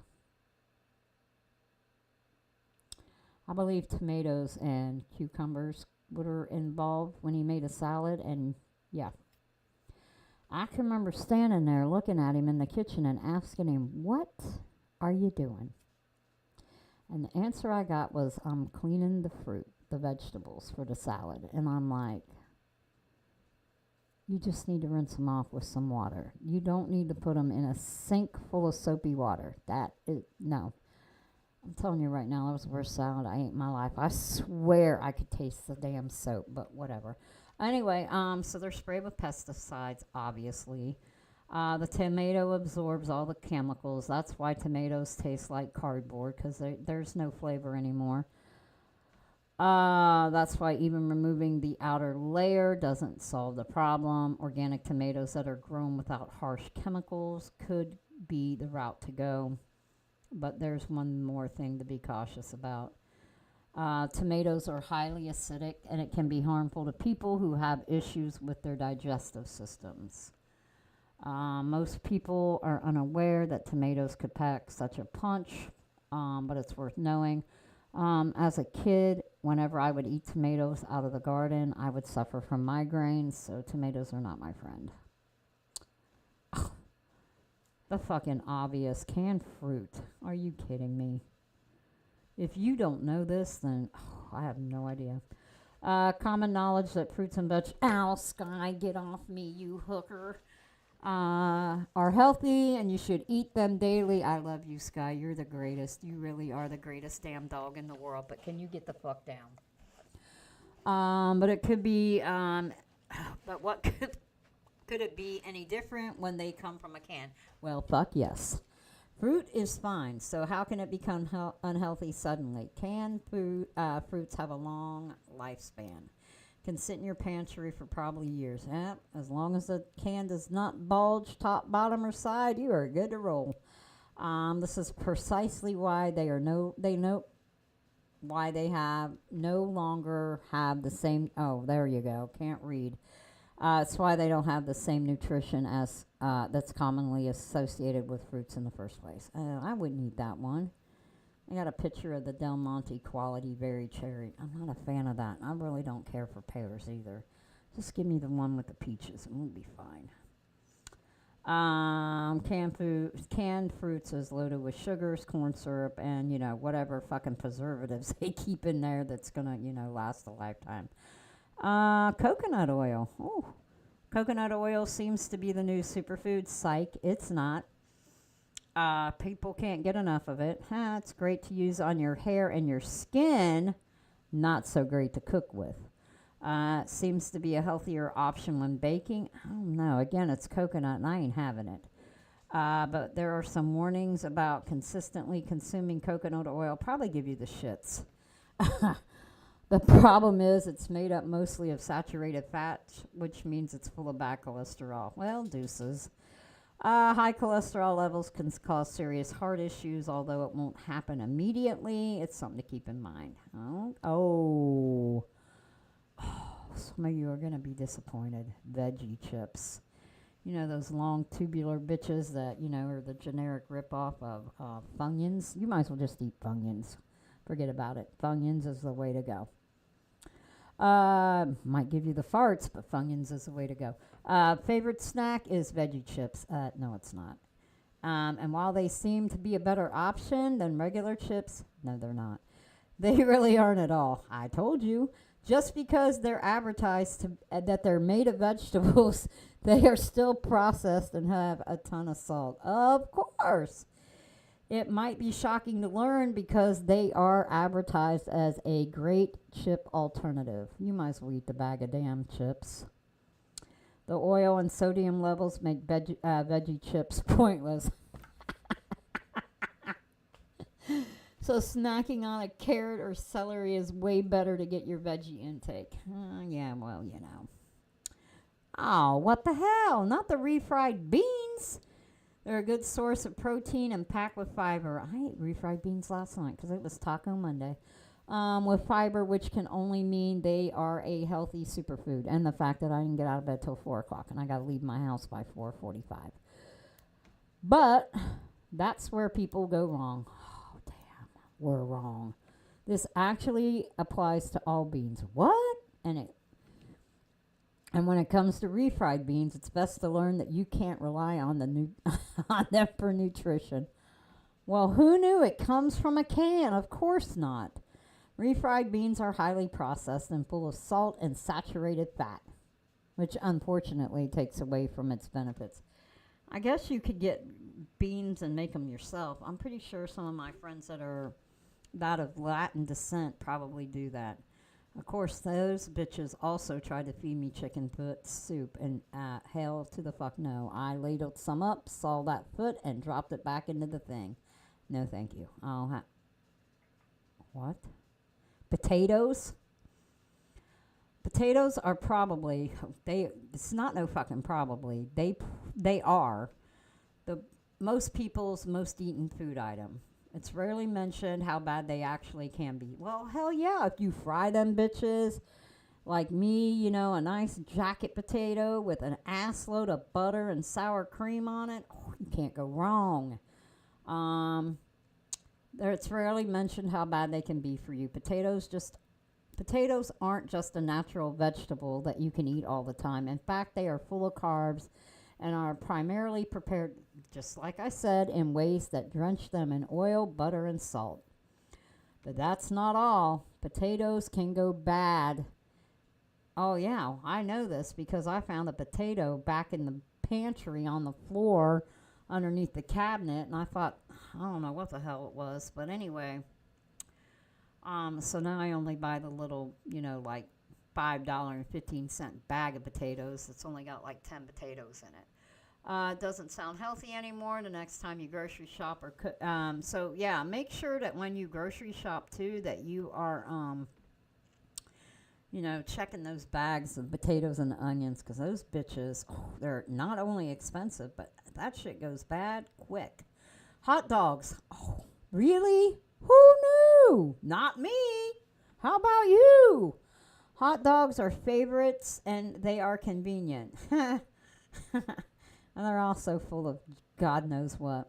Speaker 1: I believe tomatoes and cucumbers were involved when he made a salad, and yeah, I can remember standing there looking at him in the kitchen and asking him, "What are you doing?" And the answer I got was, "I'm cleaning the fruit, the vegetables for the salad." And I'm like, you just need to rinse them off with some water. You don't need to put them in a sink full of soapy water. That is, no. I'm telling you right now, that was the worst salad I ate in my life. I swear I could taste the damn soap, but whatever. Anyway, so they're sprayed with pesticides, obviously. The tomato absorbs all the chemicals. That's why tomatoes taste like cardboard, because there's no flavor anymore. That's why even removing the outer layer doesn't solve the problem. Organic tomatoes that are grown without harsh chemicals could be the route to go. But there's one more thing to be cautious about. Tomatoes are highly acidic, and it can be harmful to people who have issues with their digestive systems. Most people are unaware that tomatoes could pack such a punch, but it's worth knowing. As a kid, whenever I would eat tomatoes out of the garden, I would suffer from migraines, so tomatoes are not my friend. The fucking obvious canned fruit. Are you kidding me? If you don't know this, then I have no idea. Common knowledge that fruits and veg. Ow, Sky, get off me, you hooker. Are healthy and you should eat them daily. I love you, Sky. You're the greatest. You really are the greatest damn dog in the world. But can you get the fuck down? But it could be. But what could it be any different when they come from a can? Well, fuck yes. Fruit is fine. So how can it become unhealthy suddenly? Canned fruits have a long lifespan. Can sit in your pantry for probably years. As long as the can does not bulge top, bottom, or side, you are good to roll. This is precisely why they are no. They know why they have no longer have the same. Oh, there you go. Can't read. It's why they don't have the same nutrition as that's commonly associated with fruits in the first place. I wouldn't eat that one. I got a picture of the Del Monte quality berry cherry. I'm not a fan of that. I really don't care for pears either. Just give me the one with the peaches and we'll be fine. Canned fruits is loaded with sugars, corn syrup, and whatever fucking preservatives they keep in there that's gonna last a lifetime. Coconut oil. Oh, coconut oil seems to be the new superfood. Psych, it's not. People can't get enough of it. It's great to use on your hair and your skin. Not so great to cook with. Seems to be a healthier option when baking. I don't know. Again, it's coconut and I ain't having it. But there are some warnings about consistently consuming coconut oil. Probably give you the shits. The problem is it's made up mostly of saturated fat, which means it's full of bad cholesterol. Well, deuces. High cholesterol levels can cause serious heart issues, although it won't happen immediately. It's something to keep in mind. Oh, some of you are going to be disappointed. Veggie chips. Those long tubular bitches that, are the generic ripoff of Funyuns. You might as well just eat Funyuns. Forget about it. Funyuns is the way to go. Might give you the farts, but Funyuns is the way to go. Favorite snack is veggie chips. No, it's not. And while they seem to be a better option than regular chips, no, they're not. They really aren't at all. I told you. Just because they're advertised that they're made of vegetables, they are still processed and have a ton of salt. Of course. It might be shocking to learn because they are advertised as a great chip alternative. You might as well eat the bag of damn chips. The oil and sodium levels make veggie chips pointless. So snacking on a carrot or celery is way better to get your veggie intake. Yeah, well, Oh, what the hell? Not the refried beans. They're a good source of protein and packed with fiber. I ate refried beans last night because it was Taco Monday. With fiber, which can only mean they are a healthy superfood. And the fact that I didn't get out of bed till 4 o'clock and I got to leave my house by 4:45. But that's where people go wrong. Oh, damn. We're wrong. This actually applies to all beans. What? And when it comes to refried beans, it's best to learn that you can't rely on on them for nutrition. Well, who knew it comes from a can? Of course not. Refried beans are highly processed and full of salt and saturated fat, which unfortunately takes away from its benefits. I guess you could get beans and make them yourself. I'm pretty sure some of my friends that are that of Latin descent probably do that. Of course, those bitches also tried to feed me chicken foot soup, and hell to the fuck no. I ladled some up, saw that foot, and dropped it back into the thing. No, thank you. What? Potatoes? Potatoes are probably, it's not no fucking probably, they are the most people's most eaten food item. It's rarely mentioned how bad they actually can be. Well, hell yeah, if you fry them bitches, like me, a nice jacket potato with an ass load of butter and sour cream on it, you can't go wrong. It's rarely mentioned how bad they can be for you. Potatoes aren't just a natural vegetable that you can eat all the time. In fact, they are full of carbs and are primarily prepared, just like I said, in ways that drench them in oil, butter, and salt. But that's not all. Potatoes can go bad. Oh, yeah, I know this because I found a potato back in the pantry on the floor underneath the cabinet, and I thought, I don't know what the hell it was, but anyway. So now I only buy the little, like $5.15 bag of potatoes. It's only got like 10 potatoes in it. It doesn't sound healthy anymore the next time you grocery shop or cook. So yeah, make sure that when you grocery shop too, that you are, checking those bags of potatoes and onions, because those bitches, they're not only expensive, but that shit goes bad quick. Hot dogs. Oh, really? Who knew? Not me. How about you? Hot dogs are favorites and they are convenient. And they're also full of God knows what.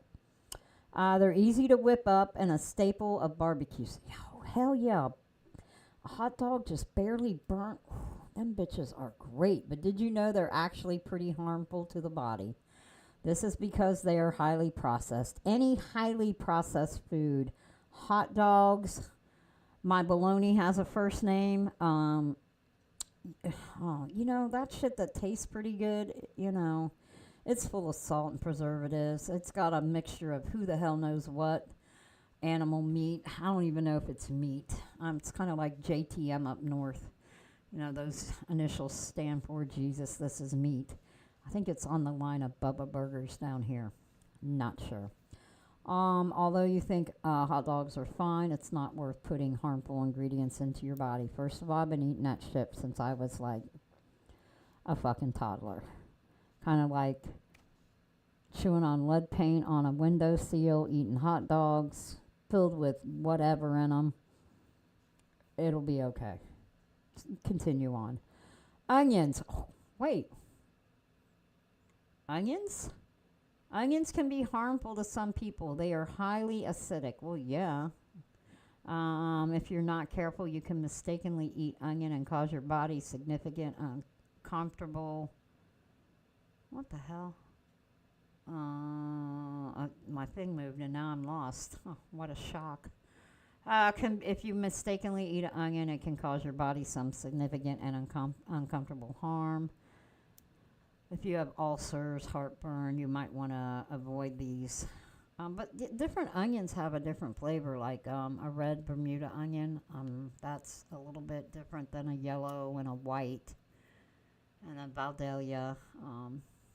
Speaker 1: They're easy to whip up and a staple of barbecues. Oh, hell yeah. A hot dog just barely burnt. Them bitches are great, but did you know they're actually pretty harmful to the body? This is because they are highly processed. Any highly processed food, hot dogs, my bologna has a first name. Oh, that shit that tastes pretty good, it's full of salt and preservatives. It's got a mixture of who the hell knows what animal meat. I don't even know if it's meat. It's kind of like JTM up north. Those initials stand for Jesus, this is meat. I think it's on the line of Bubba Burgers down here. Not sure. Although you think hot dogs are fine, it's not worth putting harmful ingredients into your body. First of all, I've been eating that shit since I was like a fucking toddler. Kind of like chewing on lead paint on a windowsill, eating hot dogs filled with whatever in them. It'll be okay. Continue on. Onions. Oh, wait. Onions? Onions can be harmful to some people. They are highly acidic. Well, yeah. If you're not careful, you can mistakenly eat onion and cause your body significant uncomfortable. What the hell? My thing moved and now I'm lost. Oh, what a shock. If you mistakenly eat an onion, it can cause your body some significant and uncomfortable harm. If you have ulcers, heartburn, you might want to avoid these. But different onions have a different flavor, like a red Bermuda onion. That's a little bit different than a yellow and a white. And a Valdelia.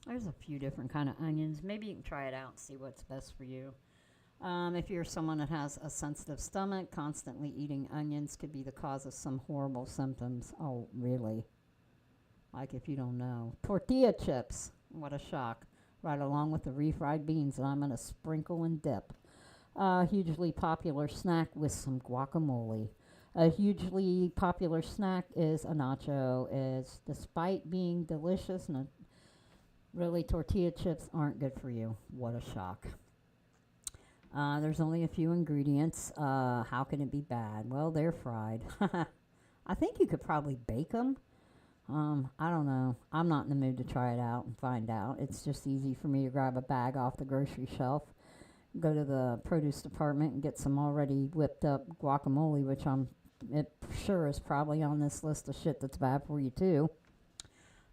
Speaker 1: There's a few different kind of onions. Maybe you can try it out and see what's best for you. If you're someone that has a sensitive stomach, constantly eating onions could be the cause of some horrible symptoms. Oh, really? Like if you don't know. Tortilla chips. What a shock. Right along with the refried beans that I'm going to sprinkle and dip. Hugely popular snack with some guacamole. A hugely popular snack is a nacho. Despite being delicious, really tortilla chips aren't good for you. What a shock. There's only a few ingredients. How can it be bad? Well, they're fried. I think you could probably bake them. I don't know. I'm not in the mood to try it out and find out. It's just easy for me to grab a bag off the grocery shelf, go to the produce department and get some already whipped up guacamole, which it sure is probably on this list of shit that's bad for you too.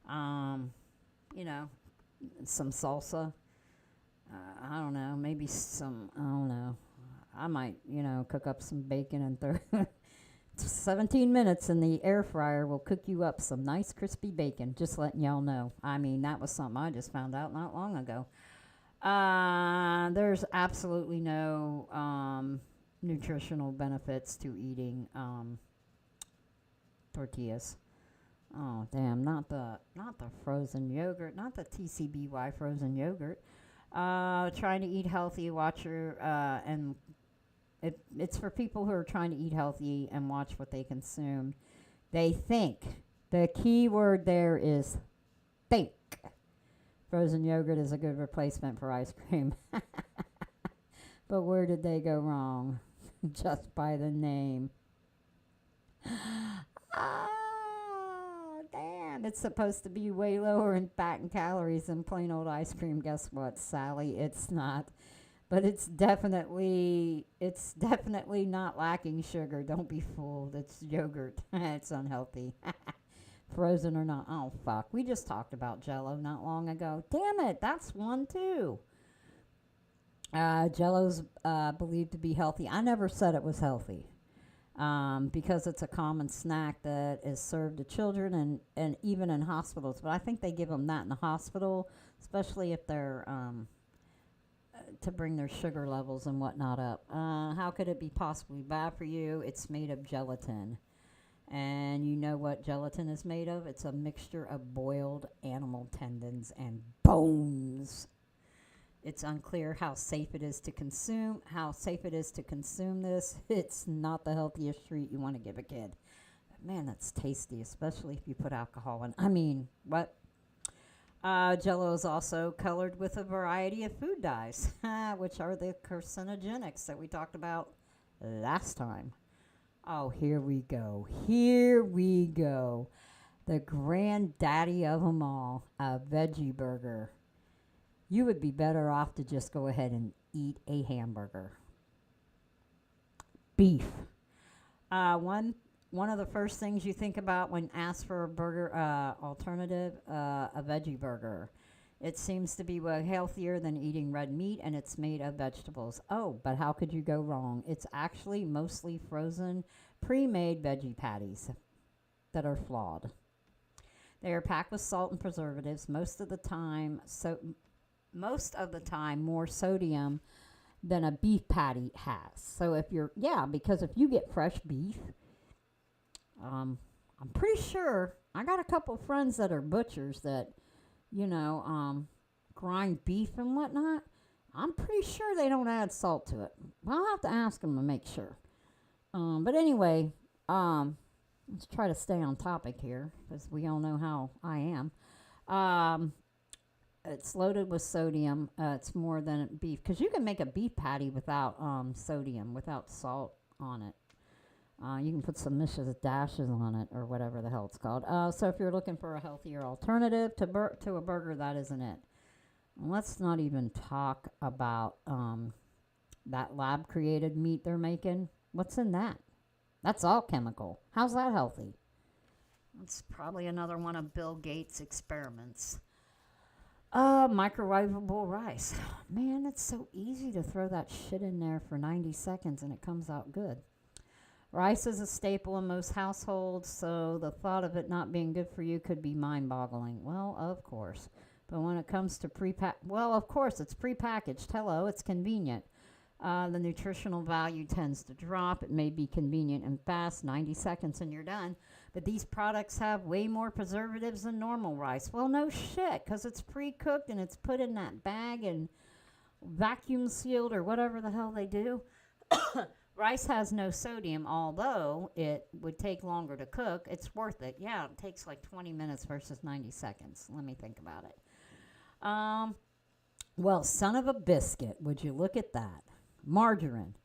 Speaker 1: You know, some salsa. I don't know. Maybe I don't know. I might, cook up some bacon and throw 17 minutes in the air fryer will cook you up some nice crispy bacon. Just letting y'all know. I mean, that was something I just found out not long ago. There's absolutely no nutritional benefits to eating tortillas. Oh damn! Not the frozen yogurt, not the TCBY frozen yogurt. Trying to eat healthy. Watch your and it's for people who are trying to eat healthy and watch what they consume. They think. The key word there is think. Frozen yogurt is a good replacement for ice cream. But where did they go wrong? Just by the name. Damn. It's supposed to be way lower in fat and calories than plain old ice cream. Guess what, Sally? It's not. But it's definitely not lacking sugar. Don't be fooled. It's yogurt. It's unhealthy. Frozen or not. Oh, fuck. We just talked about Jell-O not long ago. Damn it. That's one, too. Jell-O's believed to be healthy. I never said it was healthy. Because it's a common snack that is served to children and even in hospitals. But I think they give them that in the hospital, especially if they're... to bring their sugar levels and whatnot up. How could it be possibly bad for you? It's made of gelatin. And you know what gelatin is made of? It's a mixture of boiled animal tendons and bones. It's unclear how safe it is to consume. How safe it is to consume this. It's not the healthiest treat you want to give a kid. But man, that's tasty, especially if you put alcohol in. I mean, what? Jello is also colored with a variety of food dyes, which are the carcinogenics that we talked about last time. Oh, here we go. Here we go. The granddaddy of them all, a veggie burger. You would be better off to just go ahead and eat a hamburger. Beef. One of the first things you think about when asked for a burger alternative, a veggie burger. It seems to be way healthier than eating red meat, and it's made of vegetables. Oh, but how could you go wrong? It's actually mostly frozen, pre-made veggie patties that are flawed. They are packed with salt and preservatives most of the time more sodium than a beef patty has. So because if you get fresh beef, I'm pretty sure I got a couple friends that are butchers that, grind beef and whatnot. I'm pretty sure they don't add salt to it. I'll have to ask them to make sure. But anyway, let's try to stay on topic here because we all know how I am. It's loaded with sodium. It's more than beef because you can make a beef patty without sodium, without salt on it. You can put some misses dashes on it or whatever the hell it's called. So if you're looking for a healthier alternative to a burger, that isn't it. Let's not even talk about that lab-created meat they're making. What's in that? That's all chemical. How's that healthy? It's probably another one of Bill Gates' experiments. Microwavable rice. Man, it's so easy to throw that shit in there for 90 seconds and it comes out good. Rice is a staple in most households, so the thought of it not being good for you could be mind-boggling. Well, of course. But when it comes to of course, it's prepackaged. Hello, it's convenient. The nutritional value tends to drop. It may be convenient and fast, 90 seconds and you're done. But these products have way more preservatives than normal rice. Well, no shit, because it's pre-cooked and it's put in that bag and vacuum sealed or whatever the hell they do. Rice has no sodium, although it would take longer to cook. It's worth it. Yeah, it takes like 20 minutes versus 90 seconds. Let me think about it. Well, son of a biscuit, would you look at that? Margarine.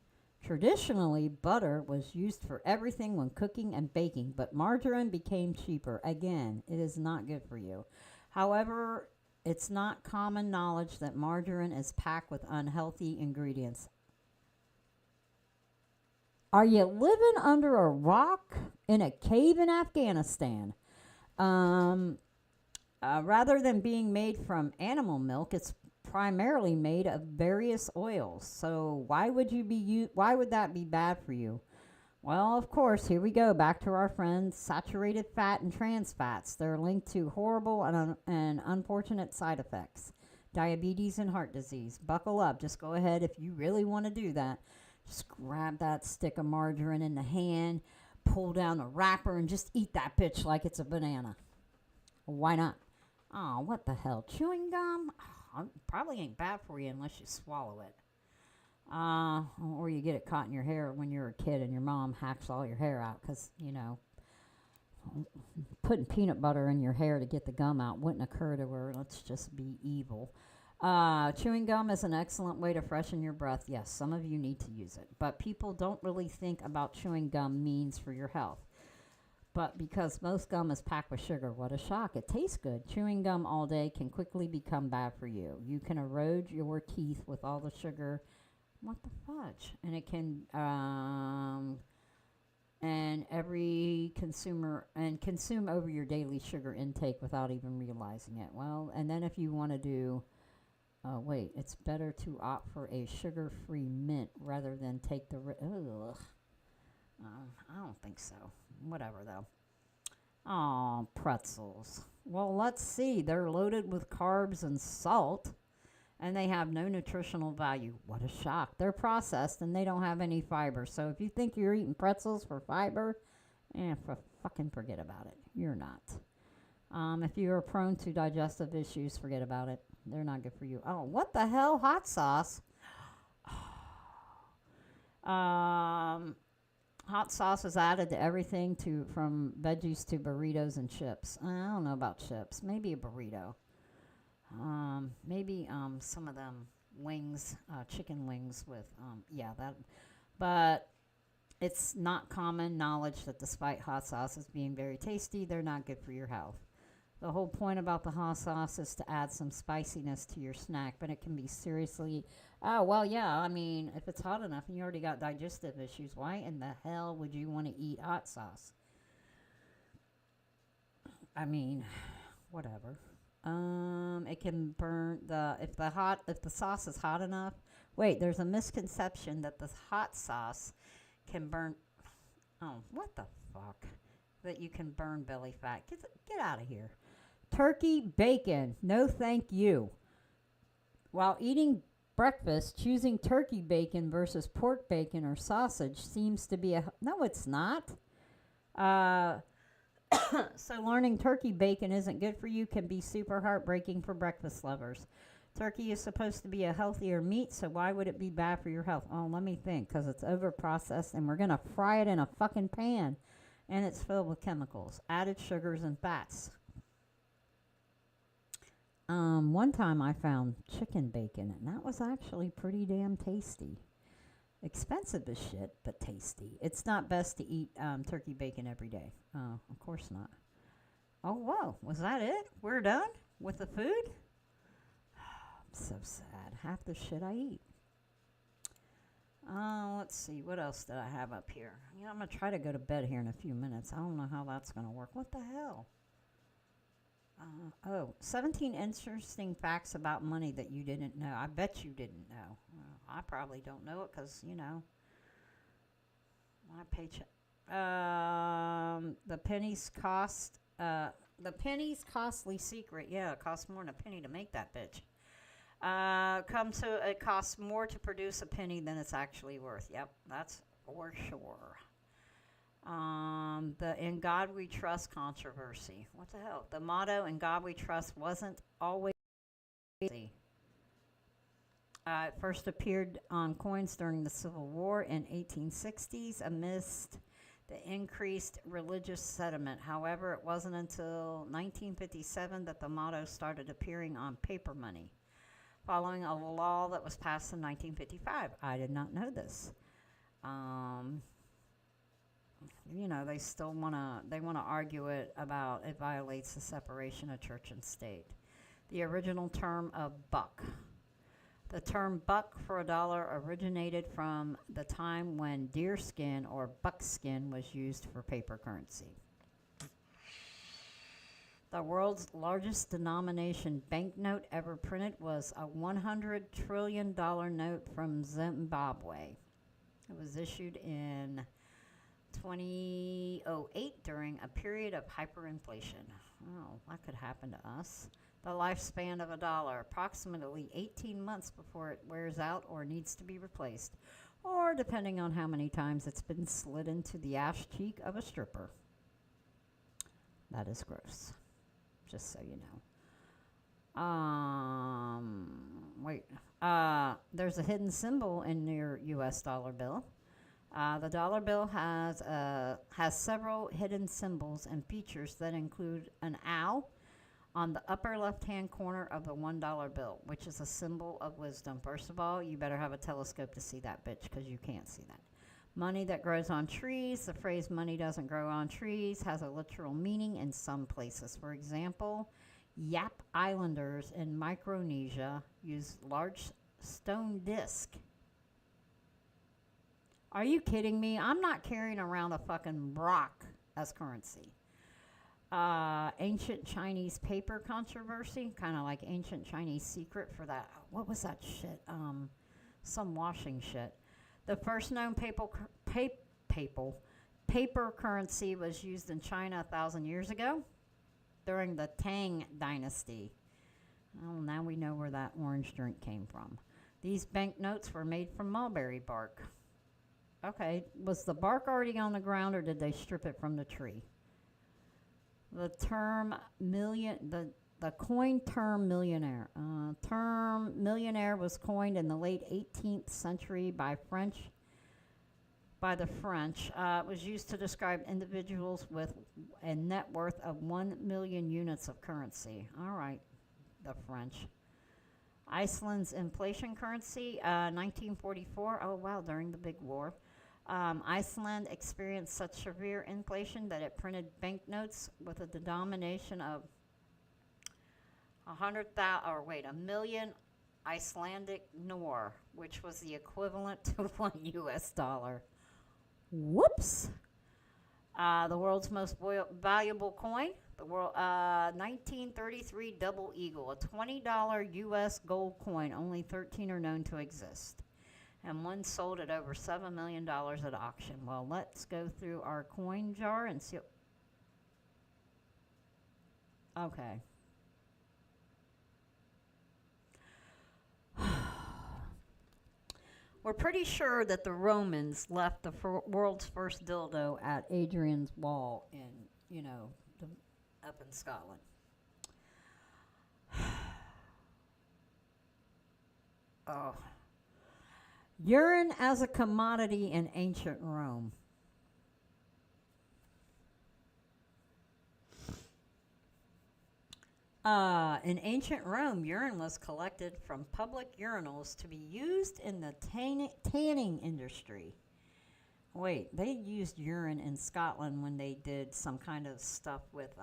Speaker 1: Traditionally, butter was used for everything when cooking and baking, but margarine became cheaper. Again, it is not good for you. However, it's not common knowledge that margarine is packed with unhealthy ingredients. Are you living under a rock in a cave in Afghanistan? Rather than being made from animal milk, it's primarily made of various oils. So why would that be bad for you? Well, of course, here we go back to our friends saturated fat and trans fats. They're linked to horrible and unfortunate side effects. Diabetes and heart disease. Buckle up. Just go ahead if you really want to do that. Just grab that stick of margarine in the hand, pull down the wrapper, and just eat that bitch like it's a banana. Why not? Oh, what the hell? Chewing gum? Oh, probably ain't bad for you unless you swallow it. Or you get it caught in your hair when you're a kid and your mom hacks all your hair out because, putting peanut butter in your hair to get the gum out wouldn't occur to her. Let's just be evil. Chewing gum is an excellent way to freshen your breath. Yes, some of you need to use it. But people don't really think about chewing gum means for your health. But because most gum is packed with sugar, what a shock. It tastes good. Chewing gum all day can quickly become bad for you. You can erode your teeth with all the sugar. What the fudge? And it can, consume over your daily sugar intake without even realizing it. Well, and then if you want to do, it's better to opt for a sugar-free mint rather than take the, I don't think so. Whatever, though. Oh, pretzels. Well, let's see. They're loaded with carbs and salt, and they have no nutritional value. What a shock. They're processed, and they don't have any fiber. So if you think you're eating pretzels for fiber, fucking forget about it. You're not. If you are prone to digestive issues, forget about it. they're not good for you. Oh, what the hell? Hot sauce? Um, hot sauce is added to everything to from veggies to burritos and chips. I don't know about chips. Maybe a burrito. Maybe some of them wings, chicken wings with yeah that. But it's not common knowledge that despite hot sauces being very tasty, they're not good for your health. The whole point about the hot sauce is to add some spiciness to your snack, but it can be seriously. Oh, well, yeah. I mean, if it's hot enough and you already got digestive issues, why in the hell would you want to eat hot sauce? I mean, whatever. It can burn the if the sauce is hot enough. Wait, there's a misconception that the hot sauce can burn. Oh, what the fuck? That you can burn belly fat. Get out of here. Turkey bacon. No, thank you. While eating breakfast, choosing turkey bacon versus pork bacon or sausage seems to be a. No, it's not. Uh, so learning turkey bacon isn't good for you can be super heartbreaking for breakfast lovers. Turkey is supposed to be a healthier meat, so why would it be bad for your health? Oh, let me think, because it's over processed and we're going to fry it in a fucking pan and it's filled with chemicals, added sugars, and fats. One time I found chicken bacon, and that was actually pretty damn tasty. Expensive as shit, but tasty. It's not best to eat turkey bacon every day. Oh, of course not. Oh, whoa. Was that it? We're done with the food? I'm so sad. Half the shit I eat. Let's see. What else did I have up here? You know, I'm going to try to go to bed here in a few minutes. I don't know how that's going to work. What the hell? 17 interesting facts about money that you didn't know. I bet you didn't know. I probably don't know it because, you know, my paycheck. The penny's costly secret. Yeah, it costs more than a penny to make that bitch. It costs more to produce a penny than it's actually worth. Yep, that's for sure. The In God We Trust controversy. What the hell? The motto In God We Trust wasn't always easy. It first appeared on coins during the Civil War in 1860s amidst the increased religious sentiment. However, it wasn't until 1957 that the motto started appearing on paper money, following a law that was passed in 1955. I did not know this. You know, they wanna argue it about it violates the separation of church and state. The original term of buck. The term buck for a dollar originated from the time when deerskin or buckskin was used for paper currency. The world's largest denomination banknote ever printed was a $100 trillion note from Zimbabwe. It was issued in 2008 during a period of hyperinflation. Oh, that could happen to us. The lifespan of a dollar, approximately 18 months before it wears out or needs to be replaced, or depending on how many times it's been slid into the ash cheek of a stripper. That is gross, just so you know. There's a hidden symbol in your U.S. dollar bill. The dollar bill has several hidden symbols and features that include an owl on the upper left-hand corner of the $1 bill, which is a symbol of wisdom. First of all, you better have a telescope to see that bitch, because you can't see that. Money that grows on trees. The phrase money doesn't grow on trees has a literal meaning in some places. For example, Yap Islanders in Micronesia use large stone disc. Are you kidding me? I'm not carrying around a fucking rock as currency. Ancient Chinese paper controversy, kind of like ancient Chinese secret for that. What was that shit? Some washing shit. The first known paper currency was used in China 1,000 years ago during the Tang Dynasty. Oh, now we know where that orange drink came from. These banknotes were made from mulberry bark. Okay, was the bark already on the ground or did they strip it from the tree? The term The coin term millionaire. Term millionaire was coined in the late 18th century by the French. It was used to describe individuals with a net worth of 1 million units of currency. All right, the French. Iceland's inflation currency, 1944. Oh, wow, during the big war. Iceland experienced such severe inflation that it printed banknotes with a denomination of 1 million Icelandic nor, which was the equivalent to $1. Whoops. The world's most valuable coin, the world 1933 Double Eagle, a $20 U.S. gold coin. Only 13 are known to exist, and one sold at over $7 million at auction. Well, let's go through our coin jar and see. Okay. We're pretty sure that the Romans left the world's first dildo at Adrian's Wall in, up in Scotland. Oh. Urine as a commodity in ancient Rome. In ancient Rome, urine was collected from public urinals to be used in the tanning industry. Wait, they used urine in Scotland when they did some kind of stuff with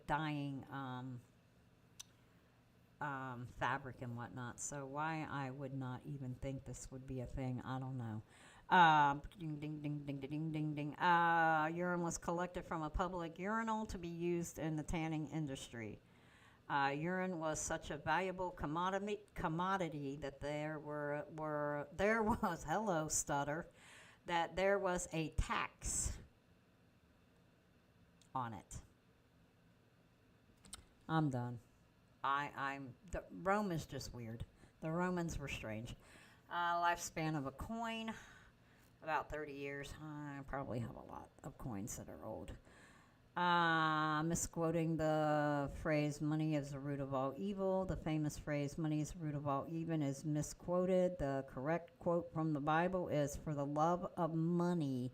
Speaker 1: dyeing fabric and whatnot. So why I would not even think this would be a thing, I don't know. Ding, ding, ding, ding, ding, ding, ding. Urine was collected from a public urinal to be used in the tanning industry. Urine was such a valuable commodity that there was hello stutter that there was a tax on it. I'm done. Rome is just weird. The Romans were strange. Lifespan of a coin, about 30 years. I probably have a lot of coins that are old. Misquoting the phrase, money is the root of all evil. The famous phrase, money is the root of all evil, is misquoted. The correct quote from the Bible is, for the love of money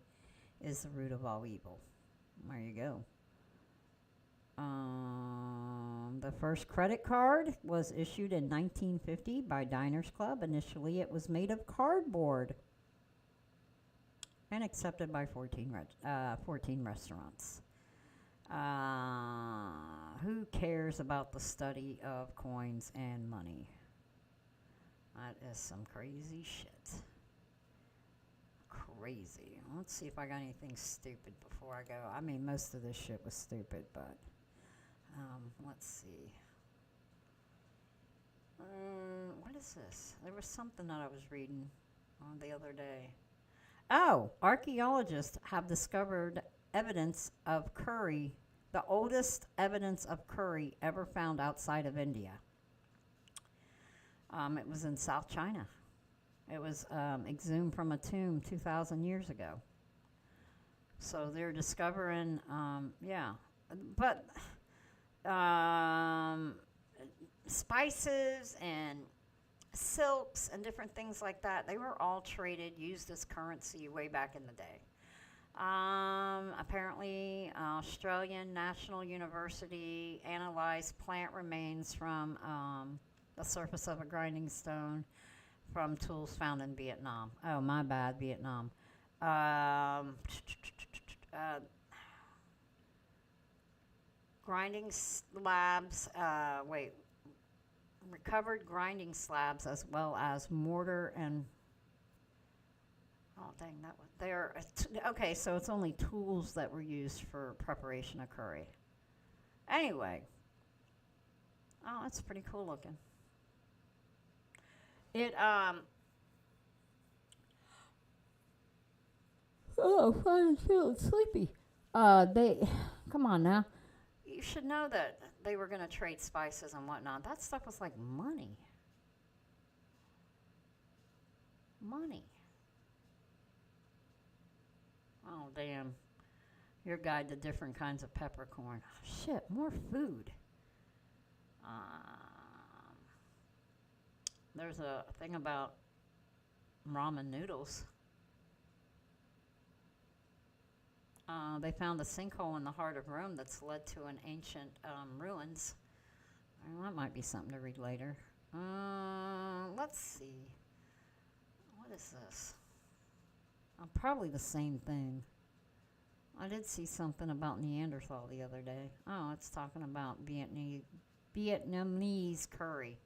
Speaker 1: is the root of all evil. There you go. The first credit card was issued in 1950 by Diners Club. Initially, it was made of cardboard and accepted by 14 restaurants. Who cares about the study of coins and money? That is some crazy shit. Crazy. Let's see if I got anything stupid before I go. I mean, most of this shit was stupid, but let's see. What is this? There was something that I was reading on the other day. Oh, archaeologists have discovered evidence of curry, the oldest evidence of curry ever found outside of India. It was in South China. It was exhumed from a tomb 2,000 years ago. So they're discovering, but spices and silks and different things like that, they were all traded, used as currency way back in the day. Apparently, Australian National University analyzed plant remains from the surface of a grinding stone from tools found in Vietnam. Oh, my bad, Vietnam. Grinding slabs, recovered grinding slabs as well as mortar and oh dang, that was there. Okay, so it's only tools that were used for preparation of curry. Anyway, oh, that's pretty cool looking. It oh, I'm feeling sleepy. They come on now. You should know that they were gonna trade spices and whatnot. That stuff was like money. Money. Oh, damn. Your guide to different kinds of peppercorn. Oh, shit, more food. Um, there's a thing about ramen noodles. They found a sinkhole in the heart of Rome that's led to an ancient ruins. That might be something to read later. Let's see. What is this? Probably the same thing. I did see something about Neanderthal the other day. Oh, it's talking about Vietnamese curry.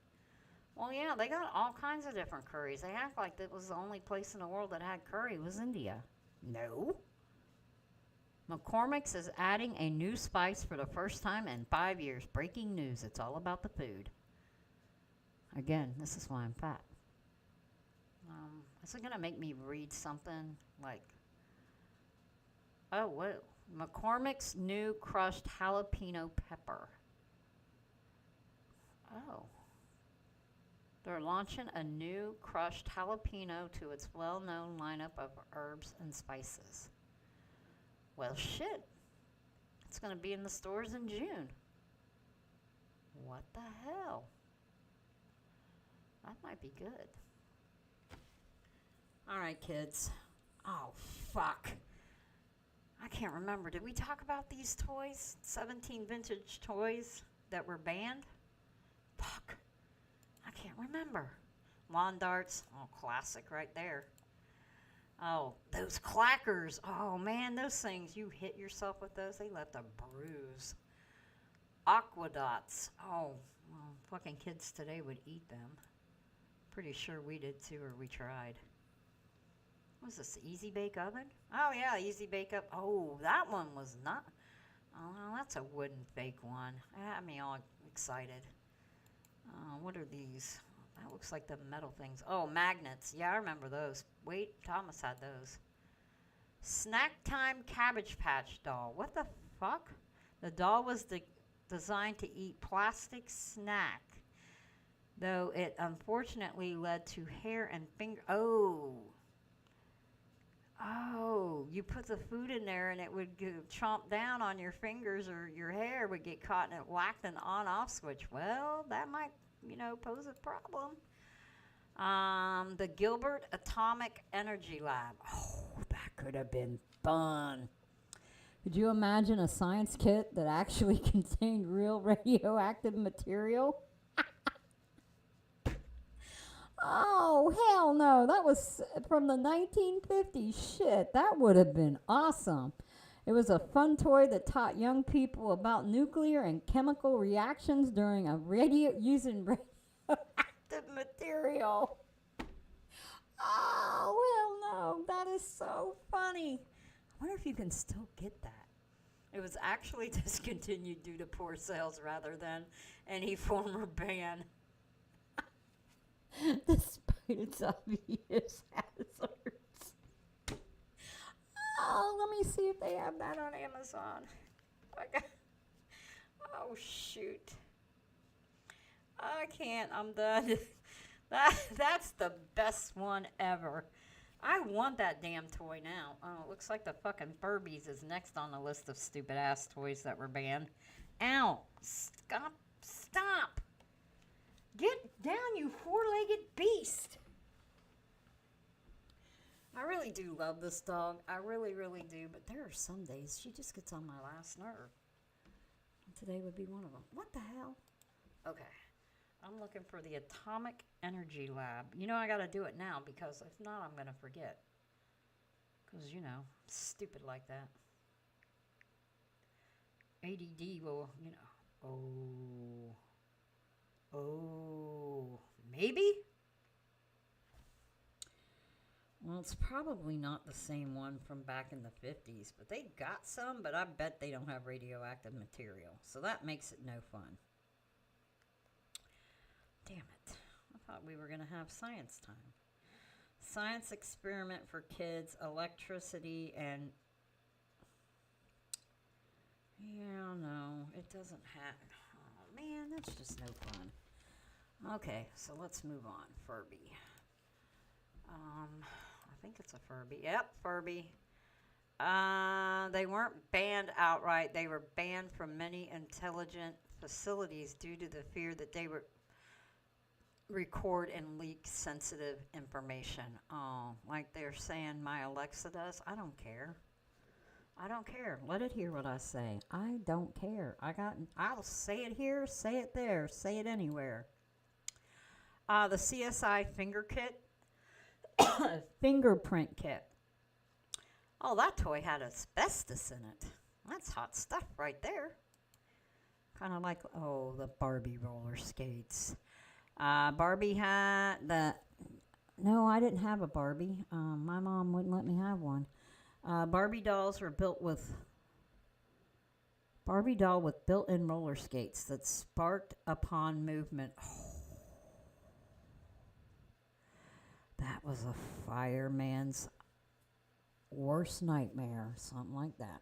Speaker 1: Well, yeah, they got all kinds of different curries. They act like that was the only place in the world that had curry was India. No. McCormick's is adding a new spice for the first time in 5 years. Breaking news. It's all about the food. Again, this is why I'm fat. Is it going to make me read something like, oh, whoa. McCormick's new crushed jalapeno pepper. Oh. They're launching a new crushed jalapeno to its well-known lineup of herbs and spices. Well, shit. It's going to be in the stores in June. What the hell? That might be good. All right, kids. Oh, fuck. I can't remember. Did we talk about these toys? 17 vintage toys that were banned? Fuck. I can't remember. Lawn darts. Oh, classic right there. Oh, those clackers. Oh, man, those things. You hit yourself with those. They left a bruise. Aquadots. Oh, well, fucking kids today would eat them. Pretty sure we did too, or we tried. What was this, Easy Bake Oven? Oh, yeah, Easy Bake Oven. Oh, that one was not. Oh, that's a wooden fake one. That had me all excited. What are these? That looks like the metal things. Oh, magnets. Yeah, I remember those. Wait, Thomas had those. Snack Time Cabbage Patch doll. What the fuck? The doll was designed to eat plastic snack, though it unfortunately led to hair and finger. Oh, you put the food in there and it would chomp down on your fingers, or your hair would get caught and it whacked an on-off switch. Well, that might, pose a problem. The Gilbert Atomic Energy Lab. Oh, that could have been fun. Could you imagine a science kit that actually contained real radioactive material? Oh, hell no. That was from the 1950s. Shit, that would have been awesome. It was a fun toy that taught young people about nuclear and chemical reactions during using radioactive material. Oh, hell no. That is so funny. I wonder if you can still get that. It was actually discontinued due to poor sales rather than any former ban. Despite its obvious hazards. Oh, let me see if they have that on Amazon. Oh, shoot. I can't. I'm done. That's the best one ever. I want that damn toy now. Oh, it looks like the fucking Furbies is next on the list of stupid ass toys that were banned. Ow. Stop. Get down, you four-legged beast. I really do love this dog. I really, really do. But there are some days she just gets on my last nerve. Today would be one of them. What the hell? Okay. I'm looking for the Atomic Energy Lab. I got to do it now because if not, I'm going to forget. Because, stupid like that. ADD will, Oh, maybe? Well, it's probably not the same one from back in the 50s, but they got some, but I bet they don't have radioactive material. So that makes it no fun. Damn it. I thought we were going to have science time. Science experiment for kids, electricity, and... Yeah, no, it doesn't have... Oh, man, that's just no fun. Okay, so let's move on. Furby. I think it's a Furby. Yep, Furby. They weren't banned outright. They were banned from many intelligent
Speaker 2: facilities due to the fear that they would record and leak sensitive information. Oh, like they're saying my Alexa does. I don't care. I don't care. Let it hear what I say. I don't care. I'll say it here, say it there, say it anywhere. The CSI finger kit, fingerprint kit. Oh, that toy had asbestos in it. That's hot stuff right there. Kind of like, oh, the Barbie roller skates. Barbie had the. No, I didn't have a Barbie. My mom wouldn't let me have one. Barbie dolls were built with. Barbie doll with built in roller skates that sparked upon movement. Oh, that was a fireman's worst nightmare, something like that.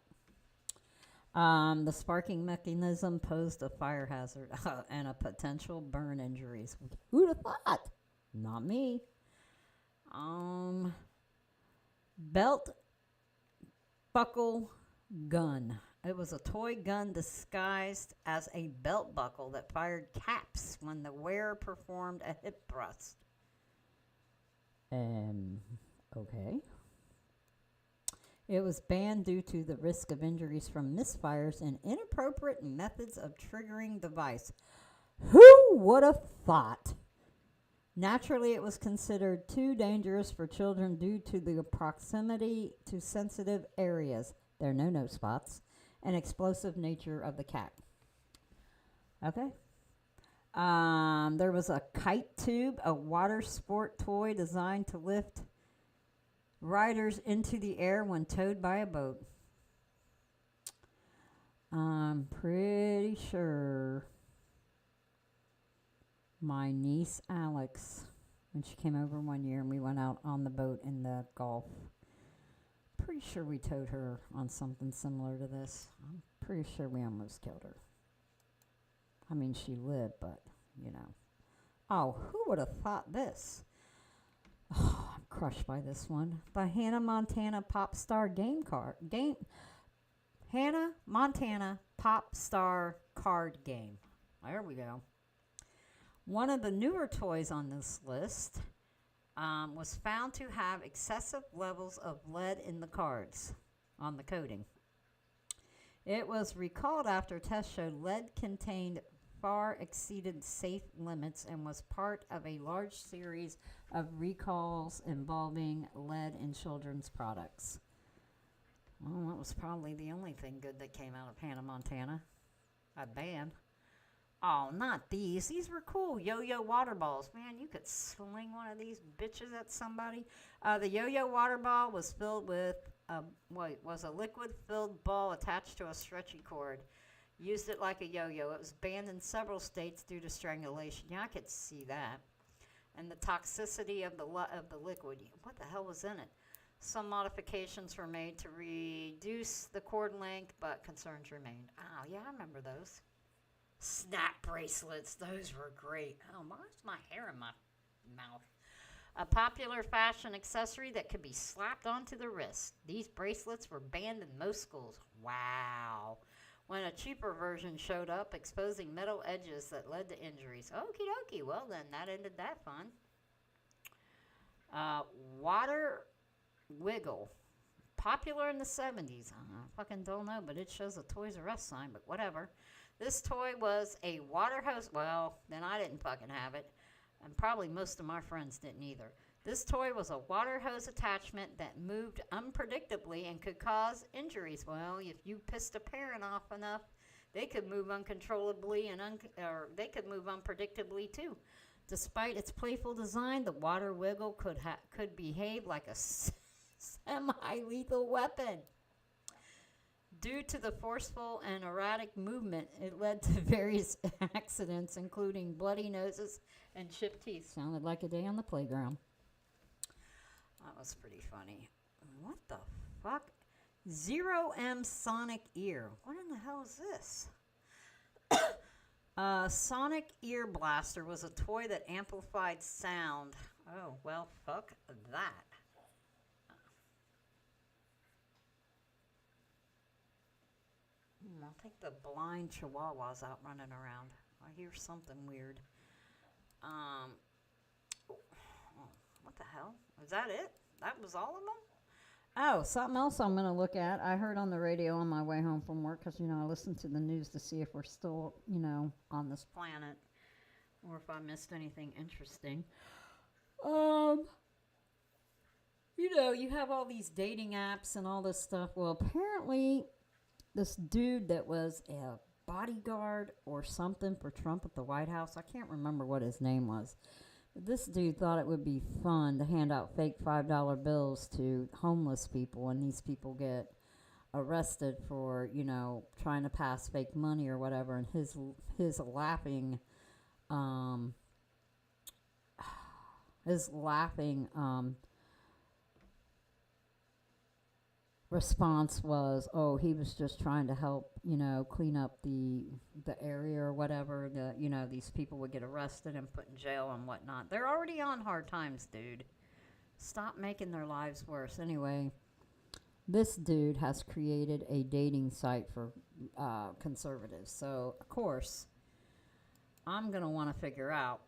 Speaker 2: The sparking mechanism posed a fire hazard and a potential burn injuries. Who'd have thought? Not me. Belt buckle gun. It was a toy gun disguised as a belt buckle that fired caps when the wearer performed a hip thrust. Okay. It was banned due to the risk of injuries from misfires and inappropriate methods of triggering device. Who would have thought? Naturally, it was considered too dangerous for children due to the proximity to sensitive areas, their no-no spots, and explosive nature of the cap. Okay. There was a kite tube, a water sport toy designed to lift riders into the air when towed by a boat. I'm pretty sure my niece Alex, when she came over one year and we went out on the boat in the Gulf, pretty sure we towed her on something similar to this. I'm pretty sure we almost killed her. I mean, she lived, but, you know. Oh, who would have thought this? Oh, I'm crushed by this one. The Hannah Montana Pop Star Hannah Montana Pop Star card game. There we go. One of the newer toys on this list was found to have excessive levels of lead in the cards on the coating. It was recalled after tests showed lead contained far exceeded safe limits and was part of a large series of recalls involving lead in children's products. Well, that was probably the only thing good that came out of Hannah Montana. A ban. Oh, not these. These were cool. Yo-yo water balls. Man, you could sling one of these bitches at somebody. The yo-yo water ball was filled with was a liquid-filled ball attached to a stretchy cord. Used it like a yo-yo. It was banned in several states due to strangulation. Yeah, I could see that. And the toxicity of the liquid. What the hell was in it? Some modifications were made to reduce the cord length, but concerns remained. Oh, yeah, I remember those. Snap bracelets. Those were great. Oh, why's my hair in my mouth? A popular fashion accessory that could be slapped onto the wrist. These bracelets were banned in most schools. Wow. When a cheaper version showed up, exposing metal edges that led to injuries. Okie dokie. Well, then, that ended that fun. Water wiggle. Popular in the 70s. I fucking don't know, but it shows a Toys R Us sign, but whatever. This toy was a water hose. Well, then I didn't fucking have it. And probably most of my friends didn't either. This toy was a water hose attachment that moved unpredictably and could cause injuries. Well, if you pissed a parent off enough, they could move uncontrollably or they could move unpredictably too. Despite its playful design, the water wiggle could behave like a semi-lethal weapon. Due to the forceful and erratic movement, it led to various accidents, including bloody noses and chipped teeth. Sounded like a day on the playground. That was pretty funny. What the fuck? Zero M Sonic Ear. What in the hell is this? Sonic Ear Blaster was a toy that amplified sound. Oh, well, fuck that. I think the blind chihuahua's out running around. I hear something weird. Um, oh, what the hell? Was that it? That was all of them?
Speaker 1: Oh, something else I'm going to look at. I heard on the radio on my way home from work because, I listen to the news to see if we're still, on this planet or if I missed anything interesting. You have all these dating apps and all this stuff. Well, apparently, this dude that was a bodyguard or something for Trump at the White House, I can't remember what his name was. But this dude thought it would be fun to hand out fake $5 bills to homeless people, and these people get arrested for, trying to pass fake money or whatever. And his laughing, his laughing response was, oh, he was just trying to help, clean up the area or whatever. These people would get arrested and put in jail and whatnot. They're already on hard times, dude. Stop making their lives worse. Anyway, this dude has created a dating site for conservatives. So, of course, I'm going to want to figure out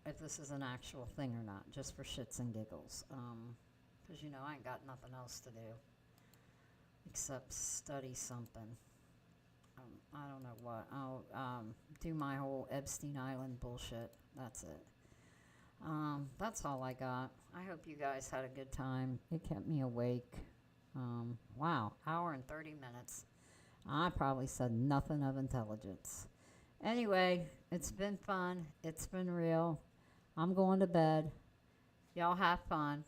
Speaker 1: if this is an actual thing or not, just for shits and giggles. Because, I ain't got nothing else to do except study something. I don't know what. I'll do my whole Epstein Island bullshit. That's it. That's all I got. I hope you guys had a good time. It kept me awake. Wow, hour and 30 minutes. I probably said nothing of intelligence. Anyway, it's been fun. It's been real. I'm going to bed. Y'all have fun.